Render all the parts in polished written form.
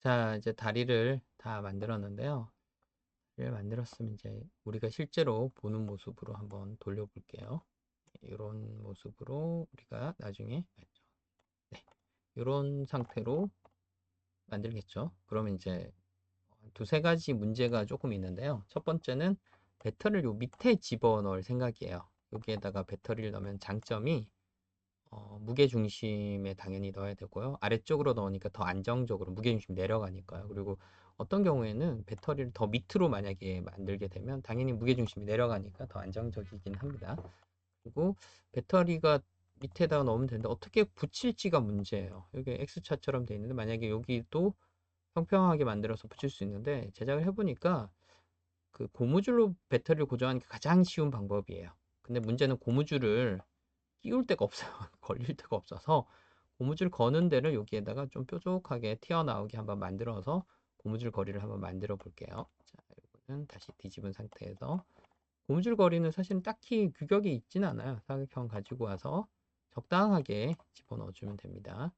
자, 이제 다리를 다 만들었는데요. 다리를 만들었으면 이제 우리가 실제로 보는 모습으로 한번 돌려볼게요. 이런 모습으로 우리가 나중에 네, 이런 상태로 만들겠죠. 그러면 이제 두세 가지 문제가 조금 있는데요. 첫 번째는 배터리를 요 밑에 집어넣을 생각이에요. 여기에다가 배터리를 넣으면 장점이 무게 중심에 당연히 넣어야 되고요. 아래쪽으로 넣으니까 더 안정적으로 무게 중심이 내려가니까요. 그리고 어떤 경우에는 배터리를 더 밑으로 만약에 만들게 되면 당연히 무게 중심이 내려가니까 더 안정적이긴 합니다. 그리고 배터리가 밑에다가 넣으면 되는데 어떻게 붙일지가 문제예요. 여기 X차처럼 되어 있는데 만약에 여기도 평평하게 만들어서 붙일 수 있는데 제작을 해보니까 그 고무줄로 배터리를 고정하는 게 가장 쉬운 방법이에요. 근데 문제는 고무줄을 끼울 데가 없어요. 걸릴 데가 없어서 고무줄 거는 데를 여기에다가 좀 뾰족하게 튀어나오게 한번 만들어서 고무줄 거리를 한번 만들어 볼게요. 자, 이거는 다시 뒤집은 상태에서 고무줄 거리는 사실은 딱히 규격이 있진 않아요. 사각형 가지고 와서 적당하게 집어넣어 주면 됩니다.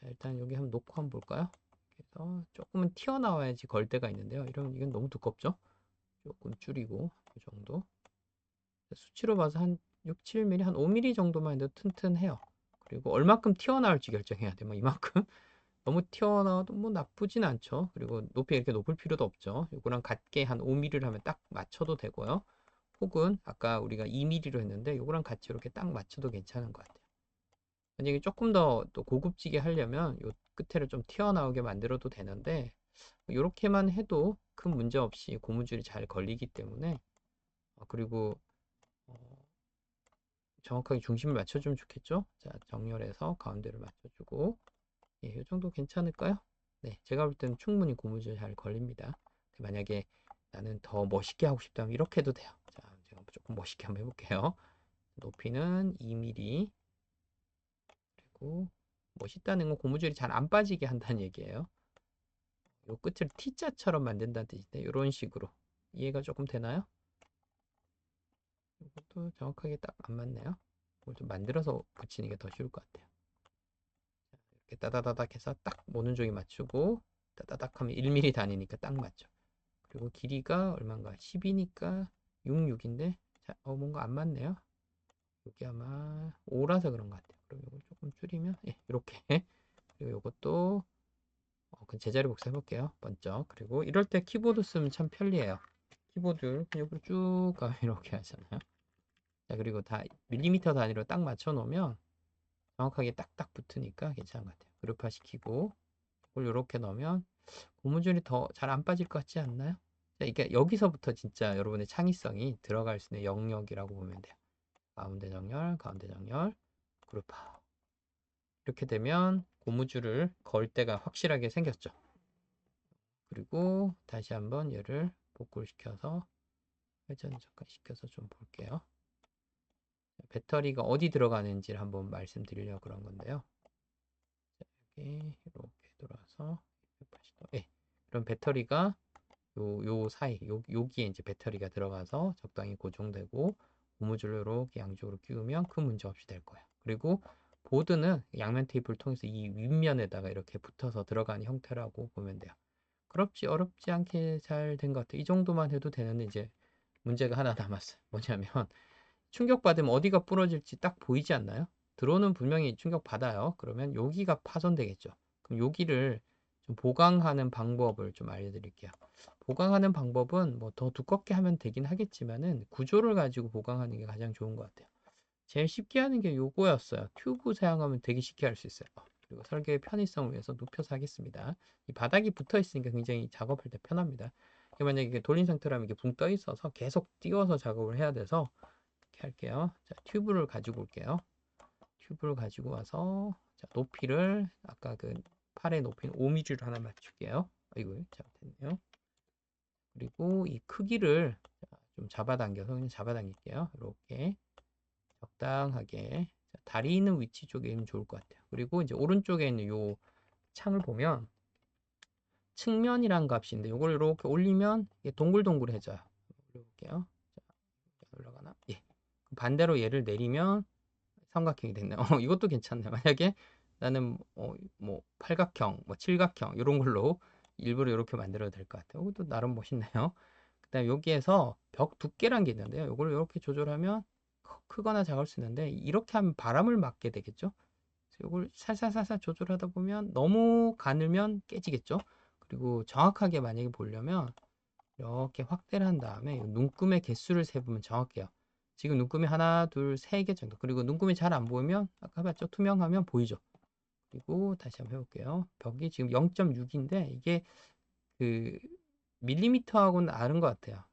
자, 일단 여기 한번 놓고 한번 볼까요? 그래서 조금은 튀어나와야지 걸 데가 있는데요. 이건 너무 두껍죠? 조금 줄이고 이 정도. 수치로 봐서 한 6, 7mm, 한 5mm 정도만 해도 튼튼해요. 그리고 얼마큼 튀어나올지 결정해야 돼. 뭐 이만큼 너무 튀어나와도 뭐 나쁘진 않죠. 그리고 높이 이렇게 높을 필요도 없죠. 이거랑 같게 한 5mm를 하면 딱 맞춰도 되고요. 혹은 아까 우리가 2mm로 했는데 이거랑 같이 이렇게 딱 맞춰도 괜찮은 것 같아요. 만약에 조금 더 또 고급지게 하려면 이 끝에를 좀 튀어나오게 만들어도 되는데 이렇게만 해도 큰 문제 없이 고무줄이 잘 걸리기 때문에 그리고 어, 정확하게 중심을 맞춰주면 좋겠죠? 자, 정렬해서 가운데를 맞춰주고, 예, 이 정도 괜찮을까요? 네, 제가 볼 때는 충분히 고무줄 잘 걸립니다. 만약에 나는 더 멋있게 하고 싶다면 이렇게 해도 돼요. 자, 제가 조금 멋있게 한번 해볼게요. 높이는 2mm, 그리고 멋있다는 건 고무줄이 잘 안 빠지게 한다는 얘기예요. 요 끝을 T자처럼 만든다는 뜻인데, 이런 식으로. 이해가 조금 되나요? 이것도 정확하게 딱 안 맞네요. 이걸 좀 만들어서 붙이는 게 더 쉬울 것 같아요. 이렇게 따다다닥 해서 딱 모는 종이 맞추고 따다닥 하면 1mm 단위니까 딱 맞죠. 그리고 길이가 얼마인가? 10이니까 6, 6인데 자, 뭔가 안 맞네요. 여기 아마 5라서 그런 것 같아요. 그럼 이걸 조금 줄이면 예, 이렇게 그리고 이것도 그 제자리 복사 해볼게요. 번쩍. 그리고 이럴 때 키보드 쓰면 참 편리해요. 키보드 옆으로 쭉 가면 이렇게 하잖아요. 자, 그리고 다 밀리미터 단위로 딱 맞춰 놓으면 정확하게 딱딱 붙으니까 괜찮은 것 같아요. 그룹화 시키고 이걸 이렇게 넣으면 고무줄이 더 잘 안 빠질 것 같지 않나요? 자, 이게 여기서부터 진짜 여러분의 창의성이 들어갈 수 있는 영역이라고 보면 돼요. 가운데 정렬, 가운데 정렬, 그룹화. 이렇게 되면 고무줄을 걸 때가 확실하게 생겼죠. 그리고 다시 한번 얘를 복구를 시켜서 회전 잠깐 시켜서 좀 볼게요. 배터리가 어디 들어가는지를 한번 말씀드리려고 그런 건데요. 이렇게 돌아서 180도. 예. 그럼 배터리가 요 사이, 여기에 이제 배터리가 들어가서 적당히 고정되고 고무줄로 이렇게 양쪽으로 끼우면 큰 문제 없이 될 거예요. 그리고 보드는 양면 테이프를 통해서 이 윗면에다가 이렇게 붙어서 들어가는 형태라고 보면 돼요. 그렇지 어렵지 않게 잘 된 것 같아요. 이 정도만 해도 되는데 이제 문제가 하나 남았어요. 뭐냐면 충격받으면 어디가 부러질지 딱 보이지 않나요? 드론은 분명히 충격받아요. 그러면 여기가 파손되겠죠. 그럼 여기를 좀 보강하는 방법을 좀 알려드릴게요. 보강하는 방법은 뭐 더 두껍게 하면 되긴 하겠지만은 구조를 가지고 보강하는 게 가장 좋은 것 같아요. 제일 쉽게 하는 게 요거였어요. 튜브 사용하면 되게 쉽게 할 수 있어요. 그리고 설계의 편의성을 위해서 눕혀서 하겠습니다. 이 바닥이 붙어 있으니까 굉장히 작업할 때 편합니다. 만약에 돌린 상태라면 이게 붕 떠 있어서 계속 띄워서 작업을 해야 돼서 이렇게 할게요. 자, 튜브를 가지고 올게요. 튜브를 가지고 와서 자, 높이를 아까 그 팔의 높이는 5mm로 하나 맞출게요. 아이고 잘못했네요. 그리고 이 크기를 좀 잡아당겨서 그냥 잡아당길게요. 이렇게 적당하게 자, 다리 있는 위치 쪽에 있으면 좋을 것 같아요. 그리고 이제 오른쪽에 있는 요 창을 보면 측면이란 값인데 이걸 이렇게 올리면 이게 동글동글해져요. 올려볼게요. 자, 올라가나? 예. 반대로 얘를 내리면 삼각형이 됐네요. 이것도 괜찮네. 만약에 나는 뭐 팔각형, 뭐 칠각형 이런 걸로 일부러 이렇게 만들어도 될 것 같아요. 이것도 나름 멋있네요. 그다음 여기에서 벽 두께란 게 있는데요. 이걸 이렇게 조절하면 크거나 작을 수 있는데 이렇게 하면 바람을 맞게 되겠죠. 이걸 살살살살 조절하다 보면 너무 가늘면 깨지겠죠. 그리고 정확하게 만약에 보려면 이렇게 확대를 한 다음에 눈금의 개수를 세보면 정확해요. 지금 눈금이 하나, 둘, 세 개 정도. 그리고 눈금이 잘 안 보이면 아까 봤죠? 투명하면 보이죠. 그리고 다시 한번 해볼게요. 벽이 지금 0.6인데 이게 그 밀리미터하고는 다른 것 같아요.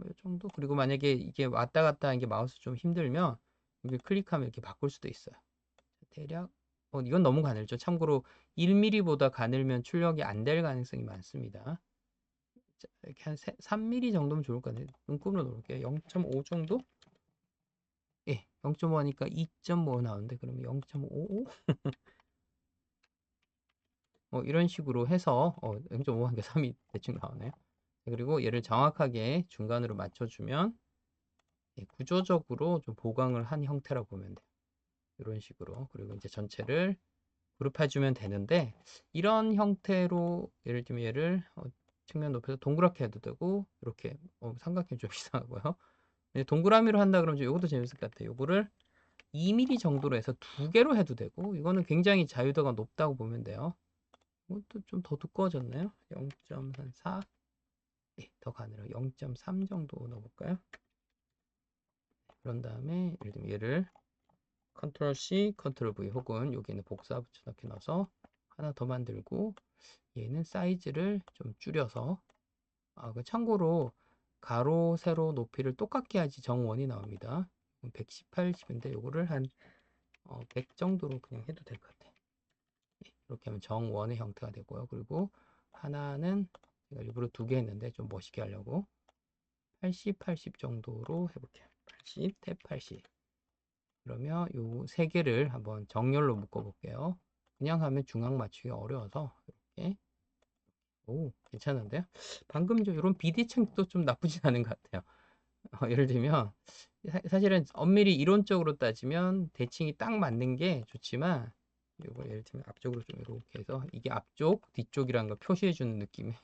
이 정도. 그리고 만약에 이게 왔다 갔다 하는 게 마우스 좀 힘들면 이게 클릭하면 이렇게 바꿀 수도 있어요. 대략 이건 너무 가늘죠. 참고로 1mm보다 가늘면 출력이 안 될 가능성이 많습니다. 자, 이렇게 한 3mm 정도면 좋을 것 같아요. 눈금으로 놓을게요. 0.5 정도? 예, 0.5 하니까 2.5 나오는데 그러면 0.55? 이런 식으로 해서 0.5 하니까 3이 대충 나오네요. 그리고 얘를 정확하게 중간으로 맞춰주면 구조적으로 좀 보강을 한 형태라고 보면 돼요. 이런 식으로. 그리고 이제 전체를 그룹해주면 되는데 이런 형태로 예를 들면 얘를 측면 높여서 동그랗게 해도 되고 이렇게 삼각형 좀 이상하고요. 동그라미로 한다 그러면 이것도 재밌을 것 같아요. 이거를 2mm 정도로 해서 두 개로 해도 되고 이거는 굉장히 자유도가 높다고 보면 돼요. 이것도 좀 더 두꺼워졌나요? 0.4 더 가늘어 0.3 정도 넣어볼까요? 그런 다음에 예를 들면 얘를 컨트롤 C, 컨트롤 V 혹은 여기는 복사 붙여넣기 넣어서 하나 더 만들고 얘는 사이즈를 좀 줄여서 참고로 가로, 세로 높이를 똑같게 하지 정원이 나옵니다. 118, 10인데 요거를 한 100 정도로 그냥 해도 될 것 같아요. 이렇게 하면 정원의 형태가 되고요. 그리고 하나는 제가 일부러 두 개 했는데 좀 멋있게 하려고 80, 80 정도로 해볼게요. 80, 탭 80. 그러면 요 세 개를 한번 정렬로 묶어 볼게요. 그냥 하면 중앙 맞추기 어려워서 이렇게. 오, 괜찮은데요? 방금 좀 이런 비대칭도 좀 나쁘진 않은 것 같아요. 예를 들면 사실은 엄밀히 이론적으로 따지면 대칭이 딱 맞는 게 좋지만 이거 예를 들면 앞쪽으로 좀 이렇게 해서 이게 앞쪽, 뒤쪽이라는 걸 표시해 주는 느낌의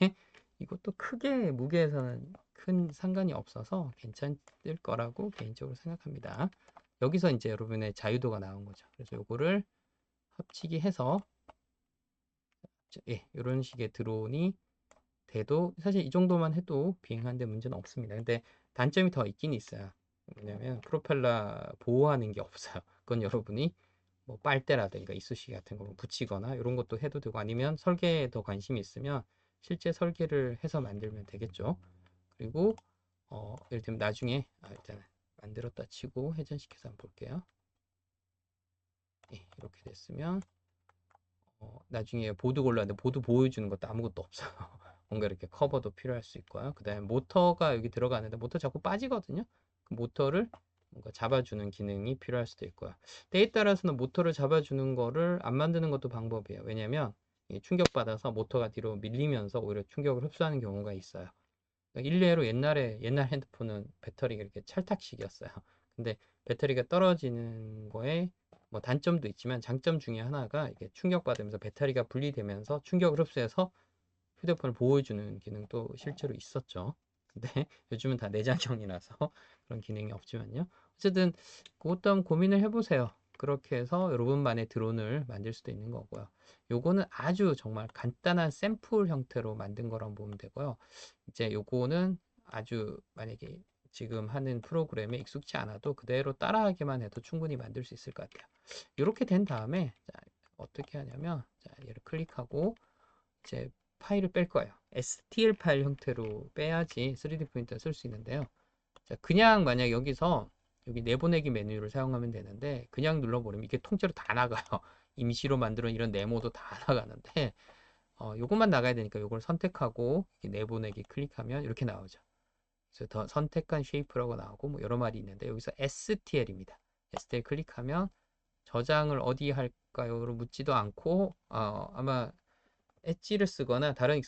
이것도 크게 무게에서는 큰 상관이 없어서 괜찮을 거라고 개인적으로 생각합니다. 여기서 이제 여러분의 자유도가 나온 거죠. 그래서 요거를 합치기 해서 이런 식의 드론이 돼도 사실 이 정도만 해도 비행하는데 문제는 없습니다. 근데 단점이 더 있긴 있어요. 왜냐면 프로펠러 보호하는 게 없어요. 그건 여러분이 뭐 빨대라든가 이쑤시개 같은 거 붙이거나 이런 것도 해도 되고 아니면 설계에 더 관심이 있으면 실제 설계를 해서 만들면 되겠죠. 그리고 예를 들면 나중에 일단 만들었다 치고 회전시켜서 한번 볼게요. 이렇게 됐으면 나중에 보드 골랐는데 보드 보여주는 것도 아무것도 없어요. 뭔가 이렇게 커버도 필요할 수 있고요. 그 다음에 모터가 여기 들어가는데 모터 자꾸 빠지거든요. 그 모터를 뭔가 잡아주는 기능이 필요할 수도 있고요. 때에 따라서는 모터를 잡아주는 거를 안 만드는 것도 방법이에요. 왜냐면 충격받아서 모터가 뒤로 밀리면서 오히려 충격을 흡수하는 경우가 있어요. 일례로 옛날 핸드폰은 배터리가 이렇게 찰탁식이었어요. 근데 배터리가 떨어지는 거에 뭐 단점도 있지만 장점 중에 하나가 이게 충격받으면서 배터리가 분리되면서 충격을 흡수해서 휴대폰을 보호해주는 기능도 실제로 있었죠. 근데 요즘은 다 내장형이라서 그런 기능이 없지만요. 어쨌든 그것도 한번 고민을 해보세요. 그렇게 해서 여러분만의 드론을 만들 수도 있는 거고요. 요거는 아주 정말 간단한 샘플 형태로 만든 거라고 보면 되고요. 이제 요거는 아주 만약에 지금 하는 프로그램에 익숙치 않아도 그대로 따라하기만 해도 충분히 만들 수 있을 것 같아요. 이렇게 된 다음에 자, 어떻게 하냐면 자, 얘를 클릭하고 이제 파일을 뺄 거예요. STL 파일 형태로 빼야지 3D 프린터 쓸 수 있는데요. 자, 그냥 만약 여기서 여기 내보내기 메뉴를 사용하면 되는데 그냥 눌러버리면 이게 통째로 다 나가요. 임시로 만들어 이런 네모도 다 나가는데 요것만 나가야 되니까 요걸 선택하고 내보내기 클릭하면 이렇게 나오죠. 그래서 더 선택한 쉐이프라고 나오고 뭐 여러 마디 있는데 여기서 STL입니다. STL 클릭하면 저장을 어디 할까요?로 묻지도 않고 아마 엣지를 쓰거나 다른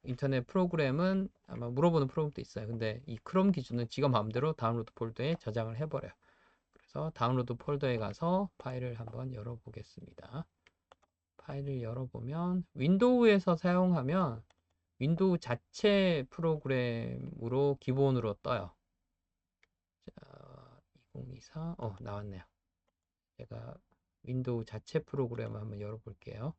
인터넷 프로그램은 아마 물어보는 프로그램도 있어요. 근데 이 크롬 기준은 지가 마음대로 다운로드 폴더에 저장을 해버려요. 그래서 다운로드 폴더에 가서 파일을 한번 열어보겠습니다. 파일을 열어보면 윈도우에서 사용하면 윈도우 자체 프로그램으로 기본으로 떠요. 자, 2024 나왔네요. 제가 윈도우 자체 프로그램을 한번 열어볼게요.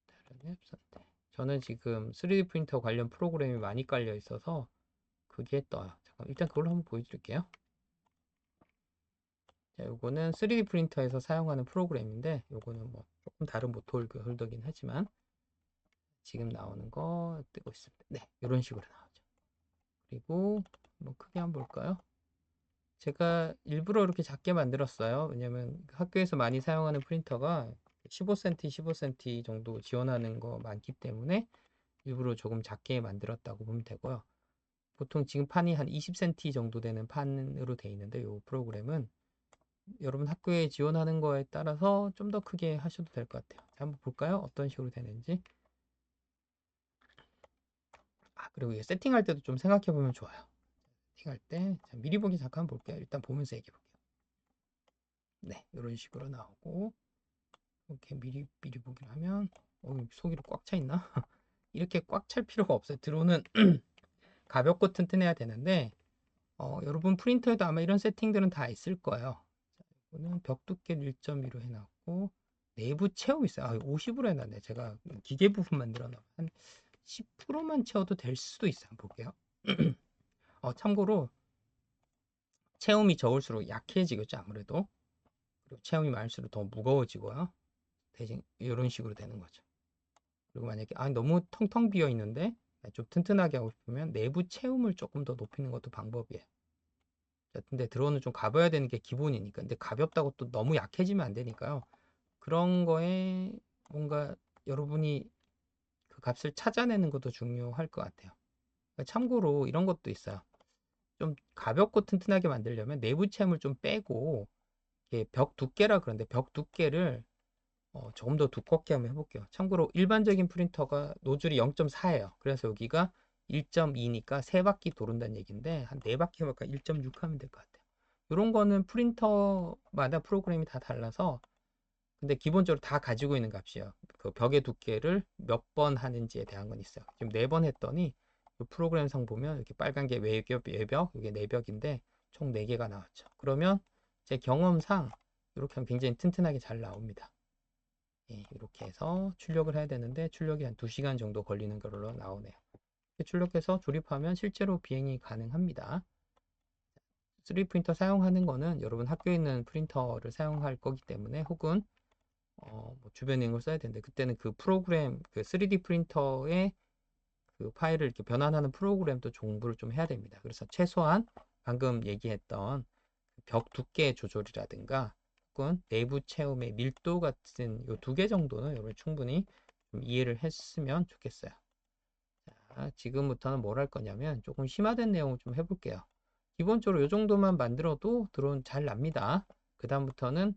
다른 앱 선택. 저는 지금 3D 프린터 관련 프로그램이 많이 깔려 있어서 그게 떠요. 잠깐 일단 그걸로 한번 보여드릴게요. 자, 요거는 3D 프린터에서 사용하는 프로그램인데 요거는 뭐 조금 다른 모터 홀더긴 하지만 지금 나오는 거 뜨고 있습니다. 네, 이런 식으로 나오죠. 그리고 뭐 크게 한번 볼까요? 제가 일부러 이렇게 작게 만들었어요. 왜냐면 학교에서 많이 사용하는 프린터가 15cm, 15cm 정도 지원하는 거 많기 때문에 일부러 조금 작게 만들었다고 보면 되고요. 보통 지금 판이 한 20cm 정도 되는 판으로 되어 있는데 이 프로그램은 여러분 학교에 지원하는 거에 따라서 좀 더 크게 하셔도 될 것 같아요. 자, 한번 볼까요? 어떤 식으로 되는지. 그리고 이게 세팅할 때도 좀 생각해 보면 좋아요. 세팅할 때 자, 미리 보기 잠깐 볼게요. 일단 보면서 얘기해 볼게요. 네, 이런 식으로 나오고 이렇게 미리 보기를 하면 속이로 꽉 차 있나? 이렇게 꽉 찰 필요가 없어요. 드론은 가볍고 튼튼해야 되는데 여러분 프린터에도 아마 이런 세팅들은 다 있을 거예요. 자, 이거는 벽 두께를 1.2로 해놨고 내부 채움 있어요. 50으로 해놨네. 제가 기계 부분 만들어놔 한 10%만 채워도 될 수도 있어요. 한번 볼게요. 참고로 체험이 적을수록 약해지겠죠. 아무래도. 그리고 체험이 많을수록 더 무거워지고요. 대신 이런 식으로 되는 거죠. 그리고 만약에 너무 텅텅 비어 있는데 좀 튼튼하게 하고 싶으면 내부 체움을 조금 더 높이는 것도 방법이에요. 근데 드론은 좀 가벼워야 되는 게 기본이니까. 근데 가볍다고 또 너무 약해지면 안 되니까요. 그런 거에 뭔가 여러분이 그 값을 찾아내는 것도 중요할 것 같아요. 참고로 이런 것도 있어요. 좀 가볍고 튼튼하게 만들려면 내부 체험을 좀 빼고 벽 두께라 그러는데 벽 두께를 조금 더 두껍게 한번 해볼게요. 참고로 일반적인 프린터가 노즐이 0.4예요. 그래서 여기가 1.2니까 3바퀴 도른다는 얘기인데 한 4바퀴 해볼까 1.6 하면 될 것 같아요. 이런 거는 프린터마다 프로그램이 다 달라서 근데 기본적으로 다 가지고 있는 값이에요. 그 벽의 두께를 몇 번 하는지에 대한 건 있어요. 지금 4번 했더니 프로그램상 보면 이렇게 빨간 게 외벽, 이게 내벽인데 총 4개가 나왔죠. 그러면 제 경험상 이렇게 하면 굉장히 튼튼하게 잘 나옵니다. 이렇게 해서 출력을 해야 되는데 출력이 한 2시간 정도 걸리는 걸로 나오네요. 출력해서 조립하면 실제로 비행이 가능합니다. 3D 프린터 사용하는 거는 여러분 학교에 있는 프린터를 사용할 거기 때문에 혹은 뭐 주변에 있는 걸 써야 되는데 그때는 그 프로그램 그 3D 프린터의 그 파일을 이렇게 변환하는 프로그램도 공부를 좀 해야 됩니다. 그래서 최소한 방금 얘기했던 벽 두께 조절이라든가 혹은 내부 체험의 밀도 같은 이 2개 정도는 여러분 충분히 좀 이해를 했으면 좋겠어요. 자, 지금부터는 뭘 할 거냐면 조금 심화된 내용을 좀 해볼게요. 기본적으로 이 정도만 만들어도 드론 잘 납니다. 그 다음부터는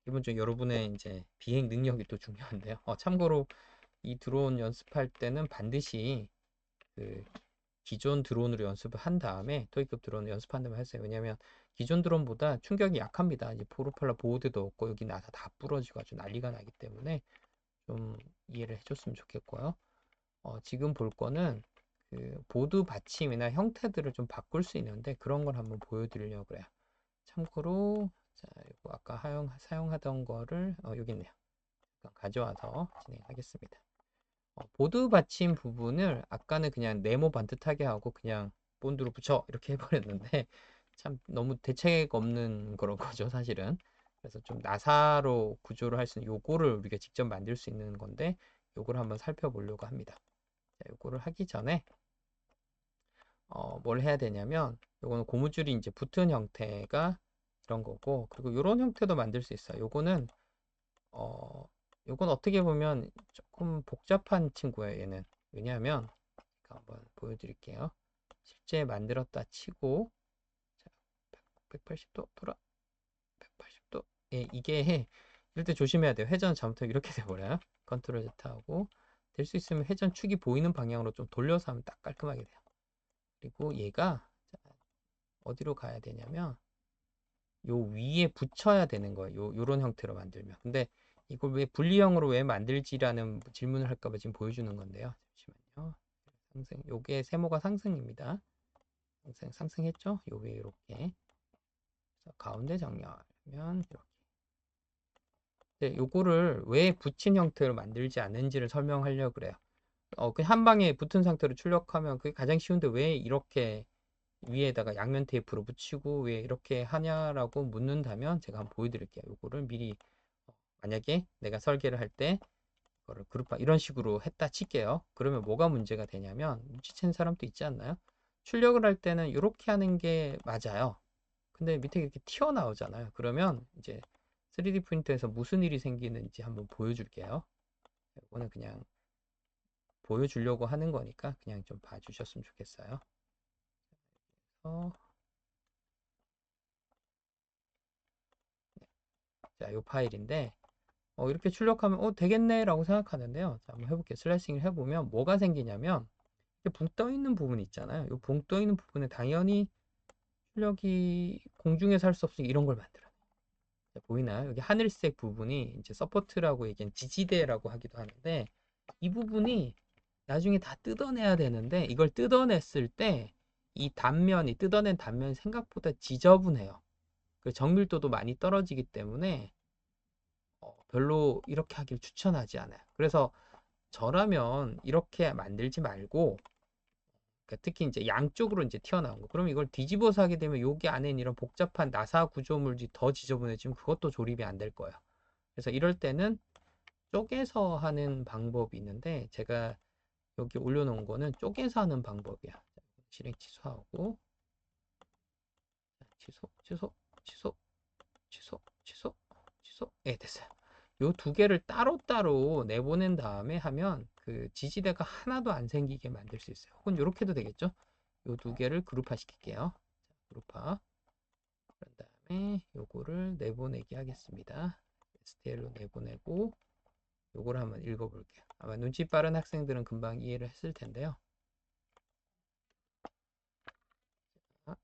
기본적으로 여러분의 이제 비행 능력이 또 중요한데요. 참고로 이 드론 연습할 때는 반드시 그 기존 드론으로 연습을 한 다음에 토익급 드론을 연습한다면 했어요. 왜냐하면 기존 드론보다 충격이 약합니다. 이제 프로펠러 보호대도 없고 여기 나서 다 부러지고 아주 난리가 나기 때문에 좀 이해를 해줬으면 좋겠고요. 지금 볼 거는 그 보드 받침이나 형태들을 좀 바꿀 수 있는데 그런 걸 한번 보여드리려고 그래요. 참고로 자, 이거 아까 사용하던 거를 여기 있네요. 가져와서 진행하겠습니다. 보드 받침 부분을 아까는 그냥 네모 반듯하게 하고 그냥 본드로 붙여 이렇게 해버렸는데 참 너무 대책 없는 그런 거죠 사실은. 그래서 좀 나사로 구조를 할 수 있는 요거를 우리가 직접 만들 수 있는 건데 요거를 한번 살펴보려고 합니다. 자, 요거를 하기 전에 뭘 해야 되냐면 요거는 고무줄이 이제 붙은 형태가 이런 거고 그리고 요런 형태도 만들 수 있어요. 어, 요건 어떻게 보면 조금 복잡한 친구예요, 얘는. 왜냐하면, 한번 보여드릴게요. 실제 만들었다 치고, 자, 180도 돌아, 180도. 예, 이게, 이럴 때 조심해야 돼요. 회전 잘못하면 이렇게 돼버려요. 컨트롤 Z 하고, 될 수 있으면 회전 축이 보이는 방향으로 좀 돌려서 하면 딱 깔끔하게 돼요. 그리고 얘가, 자, 어디로 가야 되냐면, 요 위에 붙여야 되는 거예요. 요런 형태로 만들면. 근데 이걸 왜 분리형으로 왜 만들지라는 질문을 할까 봐 지금 보여주는 건데요. 잠시만요. 상승. 요게 세모가 상승입니다. 상승했죠? 요 위에 이렇게. 가운데 정렬하면 이렇게. 네, 요거를 왜 붙인 형태로 만들지 않는지를 설명하려고 그래요. 그 한 방에 붙은 상태로 출력하면 그게 가장 쉬운데 왜 이렇게 위에다가 양면 테이프로 붙이고 왜 이렇게 하냐라고 묻는다면 제가 한번 보여드릴게요. 요거를 미리 만약에 내가 설계를 할 때 이거를 그룹화 이런 식으로 했다 칠게요. 그러면 뭐가 문제가 되냐면 눈치챈 사람도 있지 않나요? 출력을 할 때는 이렇게 하는 게 맞아요. 근데 밑에 이렇게 튀어나오잖아요. 그러면 이제 3D 프린터에서 무슨 일이 생기는지 한번 보여줄게요. 이거는 그냥 보여주려고 하는 거니까 그냥 좀 봐주셨으면 좋겠어요. 자, 이 파일인데 이렇게 출력하면 되겠네 라고 생각하는데요. 자, 한번 해볼게요. 슬래싱을 해보면 뭐가 생기냐면 붕 떠 있는 부분이 있잖아요. 이 붕 떠 있는 부분에 당연히 출력이 공중에서 할 수 없으니 이런 걸 만들어요. 보이나요? 여기 하늘색 부분이 이제 서포트라고 얘기한 지지대라고 하기도 하는데 이 부분이 나중에 다 뜯어내야 되는데 이걸 뜯어냈을 때 이 단면이 뜯어낸 단면이 생각보다 지저분해요. 그 정밀도도 많이 떨어지기 때문에 별로 이렇게 하길 추천하지 않아요. 그래서 저라면 이렇게 만들지 말고 그러니까 특히 이제 양쪽으로 이제 튀어나온 거. 그럼 이걸 뒤집어서 하게 되면 여기 안에 이런 복잡한 나사 구조물이 더 지저분해지면 그것도 조립이 안 될 거예요. 그래서 이럴 때는 쪼개서 하는 방법이 있는데 제가 여기 올려놓은 거는 쪼개서 하는 방법이야. 실행 취소하고 취소, 취소, 취소, 취소, 취소, 취소. 예, 됐어요. 요 두 개를 따로따로 내보낸 다음에 하면 그 지지대가 하나도 안 생기게 만들 수 있어요. 혹은 이렇게도 되겠죠. 요 두 개를 그룹화 시킬게요. 그룹화. 그런 다음에 요거를 내보내기 하겠습니다. STL로 내보내고 요거를 한번 읽어볼게요. 아마 눈치 빠른 학생들은 금방 이해를 했을 텐데요.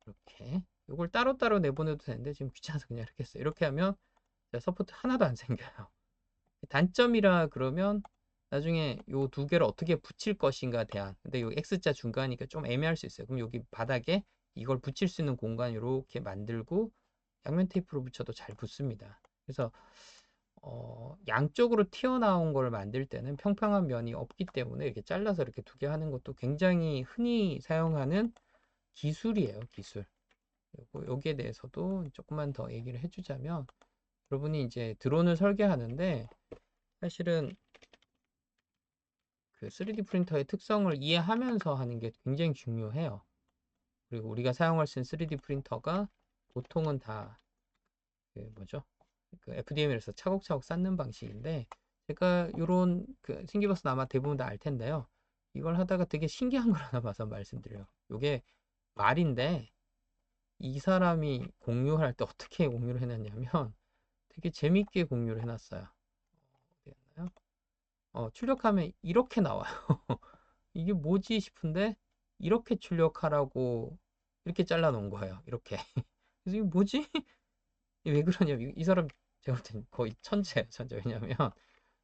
이렇게 요걸 따로따로 내보내도 되는데 지금 귀찮아서 그냥 이렇게 했어요. 이렇게 하면 서포트 하나도 안 생겨요. 단점이라 그러면 나중에 요 두 개를 어떻게 붙일 것인가 대한. 근데 요 X자 중간이니까 좀 애매할 수 있어요. 그럼 여기 바닥에 이걸 붙일 수 있는 공간 이렇게 만들고 양면 테이프로 붙여도 잘 붙습니다. 그래서 양쪽으로 튀어나온 걸 만들 때는 평평한 면이 없기 때문에 이렇게 잘라서 이렇게 두 개 하는 것도 굉장히 흔히 사용하는 기술이에요, 기술. 그리고 여기에 대해서도 조금만 더 얘기를 해주자면 여러분이 이제 드론을 설계하는데 사실은 그 3D 프린터의 특성을 이해하면서 하는 게 굉장히 중요해요. 그리고 우리가 사용할 수 있는 3D 프린터가 보통은 다 그 뭐죠? 그 FDM에서 차곡차곡 쌓는 방식인데 제가 요런 그 신기버스는 아마 대부분 다 알 텐데요. 이걸 하다가 되게 신기한 걸 하나 봐서 말씀드려요. 요게 말인데 이 사람이 공유할 때 어떻게 공유를 해놨냐면 되게 재밌게 공유를 해놨어요. 어디 갔나요? 출력하면 이렇게 나와요. 이게 뭐지 싶은데 이렇게 출력하라고 이렇게 잘라 놓은 거예요. 이렇게. 그래서 이게 뭐지? 왜 그러냐면 이 사람 제가 볼 땐 거의 천재예요. 천재. 왜냐면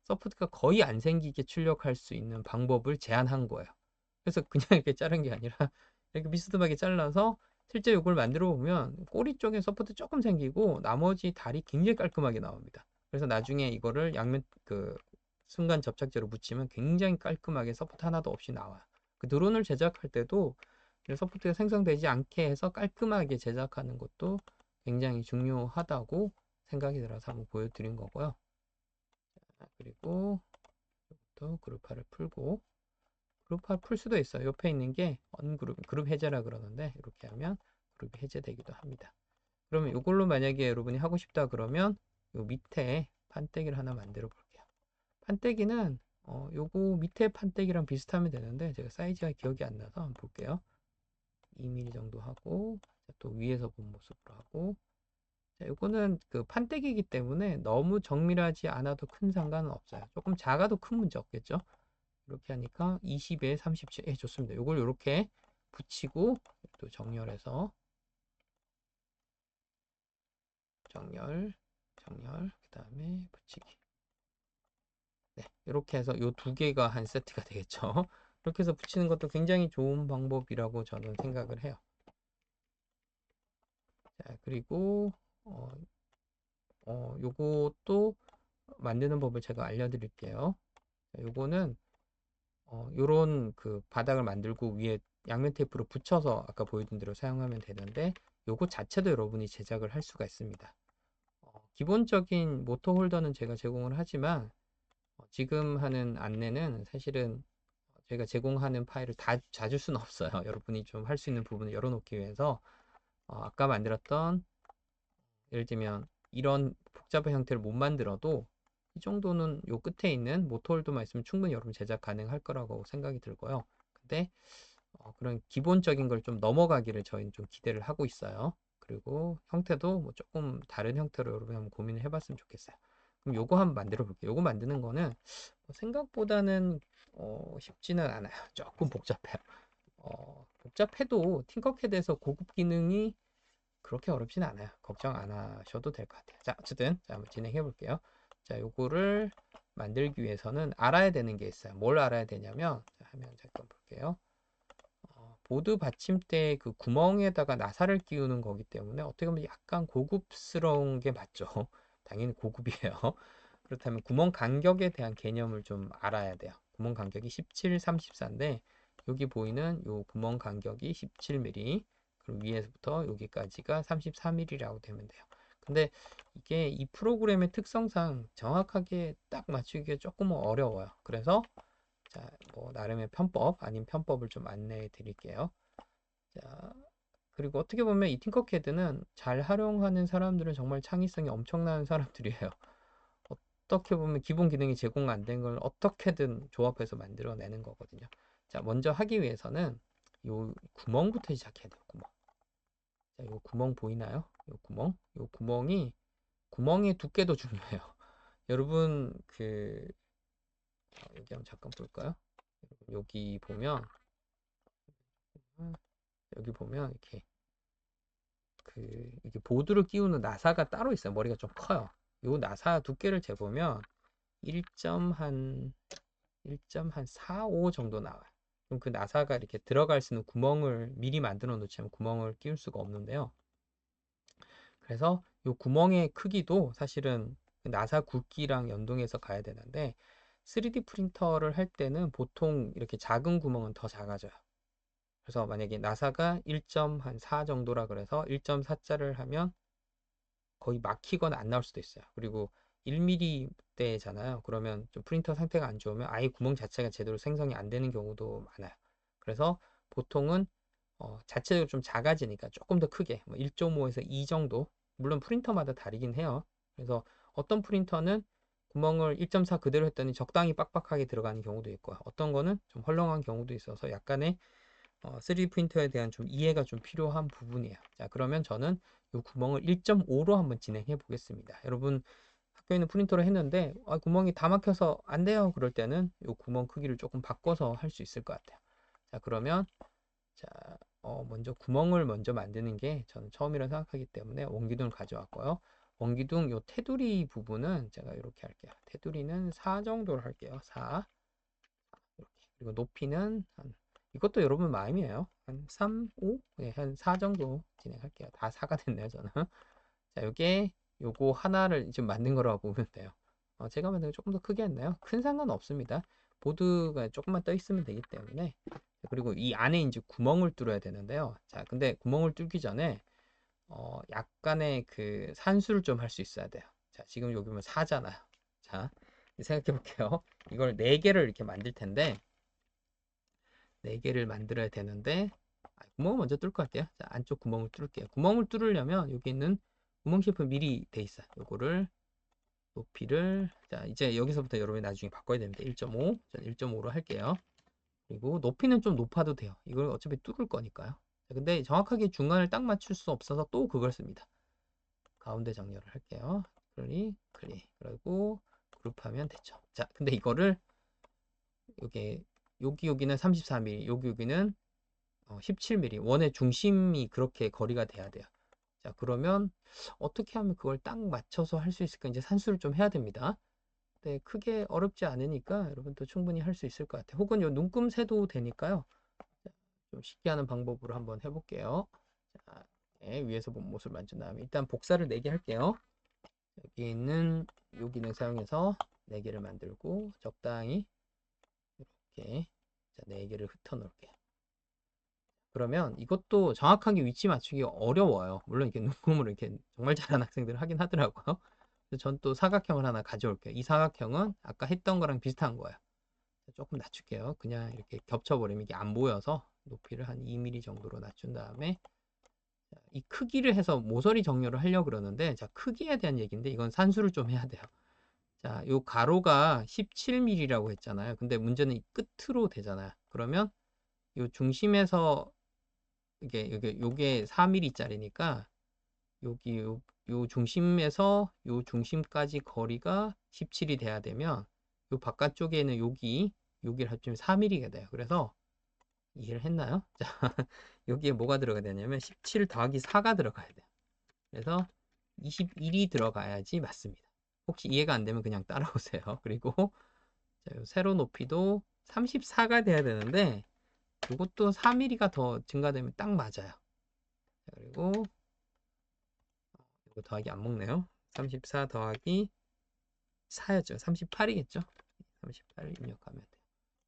서포트가 거의 안 생기게 출력할 수 있는 방법을 제안한 거예요. 그래서 그냥 이렇게 자른 게 아니라 이렇게 비스듬하게 잘라서 실제 이걸 만들어 보면 꼬리 쪽에 서포트 조금 생기고 나머지 다리 굉장히 깔끔하게 나옵니다. 그래서 나중에 이거를 양면 그 순간 접착제로 묻히면 굉장히 깔끔하게 서포트 하나도 없이 나와요. 그 드론을 제작할 때도 서포트가 생성되지 않게 해서 깔끔하게 제작하는 것도 굉장히 중요하다고 생각이 들어서 한번 보여드린 거고요. 그리고 또 그룹화를 풀고 그룹화 풀 수도 있어요. 옆에 있는 게 언그룹, 그룹 해제라 그러는데 이렇게 하면 그룹이 해제되기도 합니다. 그러면 이걸로 만약에 여러분이 하고 싶다 그러면 요 밑에 판때기를 하나 만들어 볼게요. 판때기는 요거 밑에 판때기랑 비슷하면 되는데 제가 사이즈가 기억이 안 나서 한번 볼게요. 2mm 정도 하고 또 위에서 본 모습으로 하고 자, 요거는 그 판때기이기 때문에 너무 정밀하지 않아도 큰 상관은 없어요. 조금 작아도 큰 문제 없겠죠. 이렇게 하니까 20에 37. 예, 좋습니다. 요걸 이렇게 붙이고 또 정렬해서 정렬, 그 다음에 붙이기. 네, 이렇게 해서 요 두 개가 한 세트가 되겠죠. 이렇게 해서 붙이는 것도 굉장히 좋은 방법이라고 저는 생각을 해요. 자, 그리고 요것도 만드는 법을 제가 알려드릴게요. 요거는 요런 그 바닥을 만들고 위에 양면 테이프로 붙여서 아까 보여준 대로 사용하면 되는데 요거 자체도 여러분이 제작을 할 수가 있습니다. 기본적인 모터 홀더는 제가 제공을 하지만 지금 하는 안내는 사실은 저희가 제공하는 파일을 다 줄 수는 없어요. 여러분이 좀 할 수 있는 부분을 열어놓기 위해서 아까 만들었던 예를 들면 이런 복잡한 형태를 못 만들어도 이 정도는 요 끝에 있는 모터홀더만 있으면 충분히 여러분 제작 가능할 거라고 생각이 들고요. 근데 그런 기본적인 걸 좀 넘어가기를 저희는 좀 기대를 하고 있어요. 그리고 형태도 뭐 조금 다른 형태로 여러분 한번 고민을 해봤으면 좋겠어요. 그럼 요거 한번 만들어 볼게요. 요거 만드는 거는 생각보다는 쉽지는 않아요. 조금 복잡해요. 복잡해도 팅커캐드에서 고급 기능이 그렇게 어렵진 않아요. 걱정 안 하셔도 될 것 같아요. 자, 어쨌든 자, 한번 진행해 볼게요. 자, 요거를 만들기 위해서는 알아야 되는 게 있어요. 뭘 알아야 되냐면, 자, 화면 잠깐 볼게요. 보드 받침대 그 구멍에다가 나사를 끼우는 거기 때문에 어떻게 보면 약간 고급스러운 게 맞죠. 당연히 고급이에요. 그렇다면 구멍 간격에 대한 개념을 좀 알아야 돼요. 구멍 간격이 17, 34인데 여기 보이는 요 구멍 간격이 17mm, 그리고 위에서부터 여기까지가 34mm라고 되면 돼요. 근데 이게 이 프로그램의 특성상 정확하게 딱 맞추기가 조금 어려워요. 그래서 자, 뭐 나름의 편법 아닌 편법을 좀 안내해 드릴게요. 자, 그리고 어떻게 보면 이 팅커캐드는 잘 활용하는 사람들은 정말 창의성이 엄청난 사람들이에요. 어떻게 보면 기본 기능이 제공 안 된 걸 어떻게든 조합해서 만들어내는 거거든요. 자, 먼저 하기 위해서는 요 구멍부터 시작해야 돼요. 구멍. 자, 요 구멍 보이나요? 요 구멍. 요 구멍의 두께도 중요해요. 여러분 여기 한번 잠깐 볼까요? 여기 보면 이렇게 이렇게 보드를 끼우는 나사가 따로 있어요. 머리가 좀 커요. 요 나사 두께를 재보면 1.45 정도 나와요. 그럼 그 나사가 이렇게 들어갈 수 있는 구멍을 미리 만들어 놓지 않으면 구멍을 끼울 수가 없는데요. 그래서 이 구멍의 크기도 사실은 그 나사 굵기랑 연동해서 가야 되는데 3D 프린터를 할 때는 보통 이렇게 작은 구멍은 더 작아져요. 그래서 만약에 나사가 1.4 정도라 그래서 1.4자를 하면 거의 막히거나 안 나올 수도 있어요. 그리고 1mm대잖아요. 그러면 좀 프린터 상태가 안 좋으면 아예 구멍 자체가 제대로 생성이 안 되는 경우도 많아요. 그래서 보통은 자체적으로 좀 작아지니까 조금 더 크게 1.5에서 2 정도, 물론 프린터마다 다르긴 해요. 그래서 어떤 프린터는 구멍을 1.4 그대로 했더니 적당히 빡빡하게 들어가는 경우도 있고 어떤 거는 좀 헐렁한 경우도 있어서 약간의 3D 프린터에 대한 좀 이해가 좀 필요한 부분이에요. 자, 그러면 저는 이 구멍을 1.5로 한번 진행해 보겠습니다. 여러분 학교에 있는 프린터로 했는데 구멍이 다 막혀서 안 돼요. 그럴 때는 이 구멍 크기를 조금 바꿔서 할 수 있을 것 같아요. 자, 그러면 자, 먼저 구멍을 먼저 만드는 게 저는 처음이라 생각하기 때문에 원기둥을 가져왔고요. 원기둥 요 테두리 부분은 제가 이렇게 할게요. 테두리는 4 정도로 할게요. 4 이렇게. 그리고 높이는 이것도 여러분 마음이에요. 한 3, 5? 네, 한 4 정도 진행할게요. 다 4가 됐네요, 저는. 자, 요거 하나를 지금 만든 거라고 보면 돼요. 제가 만든 거 조금 더 크게 했나요? 큰 상관 없습니다. 보드가 조금만 떠 있으면 되기 때문에. 그리고 이 안에 이제 구멍을 뚫어야 되는데요. 자, 근데 구멍을 뚫기 전에 약간의 그 산수를 좀 할 수 있어야 돼요. 자, 지금 여기 보면 4잖아요. 자, 생각해 볼게요. 이걸 4개를 이렇게 만들 텐데 4개를 만들어야 되는데 구멍을 먼저 뚫을 것 같아요. 자, 안쪽 구멍을 뚫을게요. 구멍을 뚫으려면 여기 있는 구멍 셰프 미리 돼 있어요. 요거를 높이를 자, 이제 여기서부터 여러분이 나중에 바꿔야 됩니다. 1.5 저는 1.5로 할게요. 그리고 높이는 좀 높아도 돼요. 이걸 어차피 뚫을 거니까요. 자, 근데 정확하게 중간을 딱 맞출 수 없어서 또 그걸 씁니다. 가운데 정렬을 할게요. 클릭 그리고 그룹하면 됐죠. 자, 근데 이거를 여기는 34mm, 여기는 17mm. 원의 중심이 그렇게 거리가 돼야 돼요. 자, 그러면 어떻게 하면 그걸 딱 맞춰서 할 수 있을까? 이제 산수를 좀 해야 됩니다. 네, 크게 어렵지 않으니까 여러분도 충분히 할 수 있을 것 같아요. 혹은 요 눈금 세도 되니까요. 좀 쉽게 하는 방법으로 한번 해볼게요. 자, 네, 위에서 본 모습을 만든 다음에 일단 복사를 4개 할게요. 여기 있는 요 기능 사용해서 4개를 만들고 적당히 이렇게 자, 4개를 흩어 놓을게요. 그러면 이것도 정확하게 위치 맞추기 어려워요. 물론 이렇게 눈금으로 이렇게 정말 잘하는 학생들은 하긴 하더라고요. 전 또 사각형을 하나 가져올게요. 이 사각형은 아까 했던 거랑 비슷한 거예요. 조금 낮출게요. 그냥 이렇게 겹쳐버리면 이게 안 보여서 높이를 한 2mm 정도로 낮춘 다음에 이 크기를 해서 모서리 정렬을 하려고 그러는데 자, 크기에 대한 얘기인데 이건 산수를 좀 해야 돼요. 자, 요 가로가 17mm라고 했잖아요. 근데 문제는 이 끝으로 되잖아요. 그러면 요 중심에서 요게 4mm짜리니까 여기 요 중심에서 요 중심까지 거리가 17이 돼야 되면 요 바깥쪽에는 여기를 합치면 4mm가 돼요. 그래서 이해를 했나요? 자, 여기에 뭐가 들어가야 되냐면 17 더하기 4가 들어가야 돼요. 그래서 21이 들어가야지 맞습니다. 혹시 이해가 안 되면 그냥 따라오세요. 그리고 자, 요 세로 높이도 34가 돼야 되는데 이것도 4mm가 더 증가되면 딱 맞아요. 자, 그리고 이거 더하기 안 먹네요. 34 더하기 4였죠. 38이겠죠. 38을 입력하면 돼요.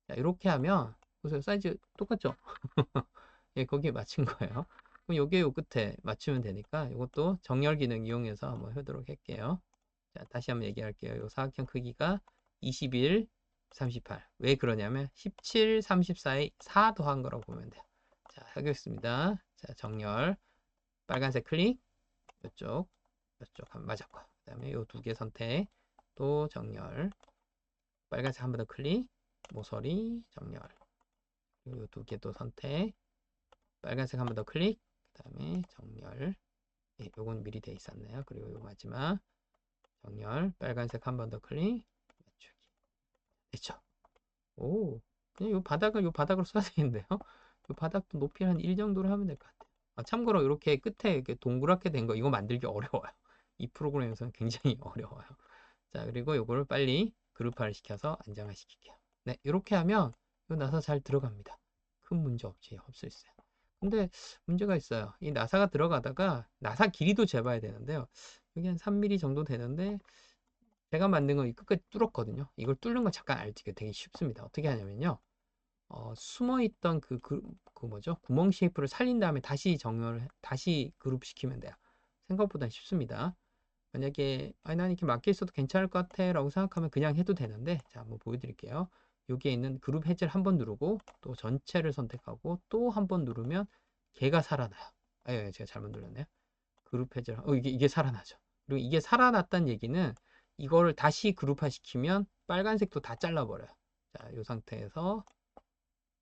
자, 이렇게 하면 보세요. 사이즈 똑같죠? 예, 거기에 맞춘 거예요. 그럼 요게 요 끝에 맞추면 되니까 이것도 정렬 기능 이용해서 한번 하도록 할게요. 자, 다시 한번 얘기할게요. 요 사각형 크기가 21, 38. 왜 그러냐면 17, 34에 4 더한 거라고 보면 돼요. 자, 하겠습니다. 자, 정렬. 빨간색 클릭. 이쪽, 이쪽 한번 맞았고. 그 다음에 요 두 개 선택. 또 정렬. 빨간색 한 번 더 클릭. 모서리 정렬. 요 두 개 또 선택. 빨간색 한 번 더 클릭. 그 다음에 정렬. 예, 요건 미리 돼 있었네요. 그리고 요 마지막 정렬. 빨간색 한 번 더 클릭. 맞추기. 됐죠? 오, 그냥 요 바닥으로 써야 되는데요. 요 바닥도 높이 한 1 정도로 하면 될 것 같아요. 아, 참고로 이렇게 끝에 이렇게 동그랗게 된 거 이거 만들기 어려워요. 이 프로그램에서는 굉장히 어려워요. 자, 그리고 요거를 빨리 그룹화를 시켜서 안정화시킬게요. 네, 이렇게 하면 요 나사 잘 들어갑니다. 큰 문제 없을 수 있어요. 근데 문제가 있어요. 이 나사가 들어가다가 나사 길이도 재봐야 되는데요. 여기 한 3mm 정도 되는데 제가 만든 건 끝까지 뚫었거든요. 이걸 뚫는 건 잠깐 알지가 되게 쉽습니다. 어떻게 하냐면요. 숨어있던 그 뭐죠? 구멍 쉐이프를 살린 다음에 다시 그룹시키면 돼요. 생각보다 쉽습니다. 만약에 난 이렇게 맞게 있어도 괜찮을 것 같아 라고 생각하면 그냥 해도 되는데 자, 한번 보여드릴게요. 여기에 있는 그룹 해제를 한번 누르고 또 전체를 선택하고 또 한 번 누르면 걔가 살아나요. 예, 제가 잘못 눌렀네요. 그룹 해제를 이게 살아나죠. 그리고 이게 살아났다는 얘기는 이거를 다시 그룹화 시키면 빨간색도 다 잘라버려요. 자, 이 상태에서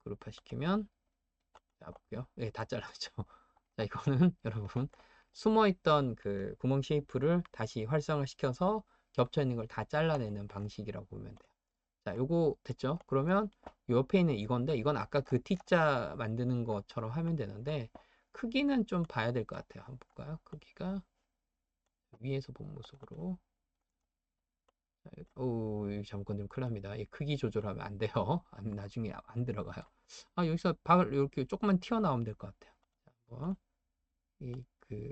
그룹화 시키면 자, 볼게요. 예, 다 잘라죠. 자, 이거는 여러분 숨어있던 그 구멍 쉐이프를 다시 활성화 시켜서 겹쳐 있는 걸 다 잘라내는 방식이라고 보면 돼요. 자, 요거 됐죠? 그러면 요 옆에 있는 이건데 이건 아까 그 T자 만드는 것처럼 하면 되는데 크기는 좀 봐야 될 것 같아요. 한번 볼까요? 크기가 위에서 본 모습으로 잘못 건드리면 큰일 납니다. 이 크기 조절하면 안 돼요. 나중에 안 들어가요. 여기서 박을 이렇게 조금만 튀어나오면 될 것 같아요. 한번 그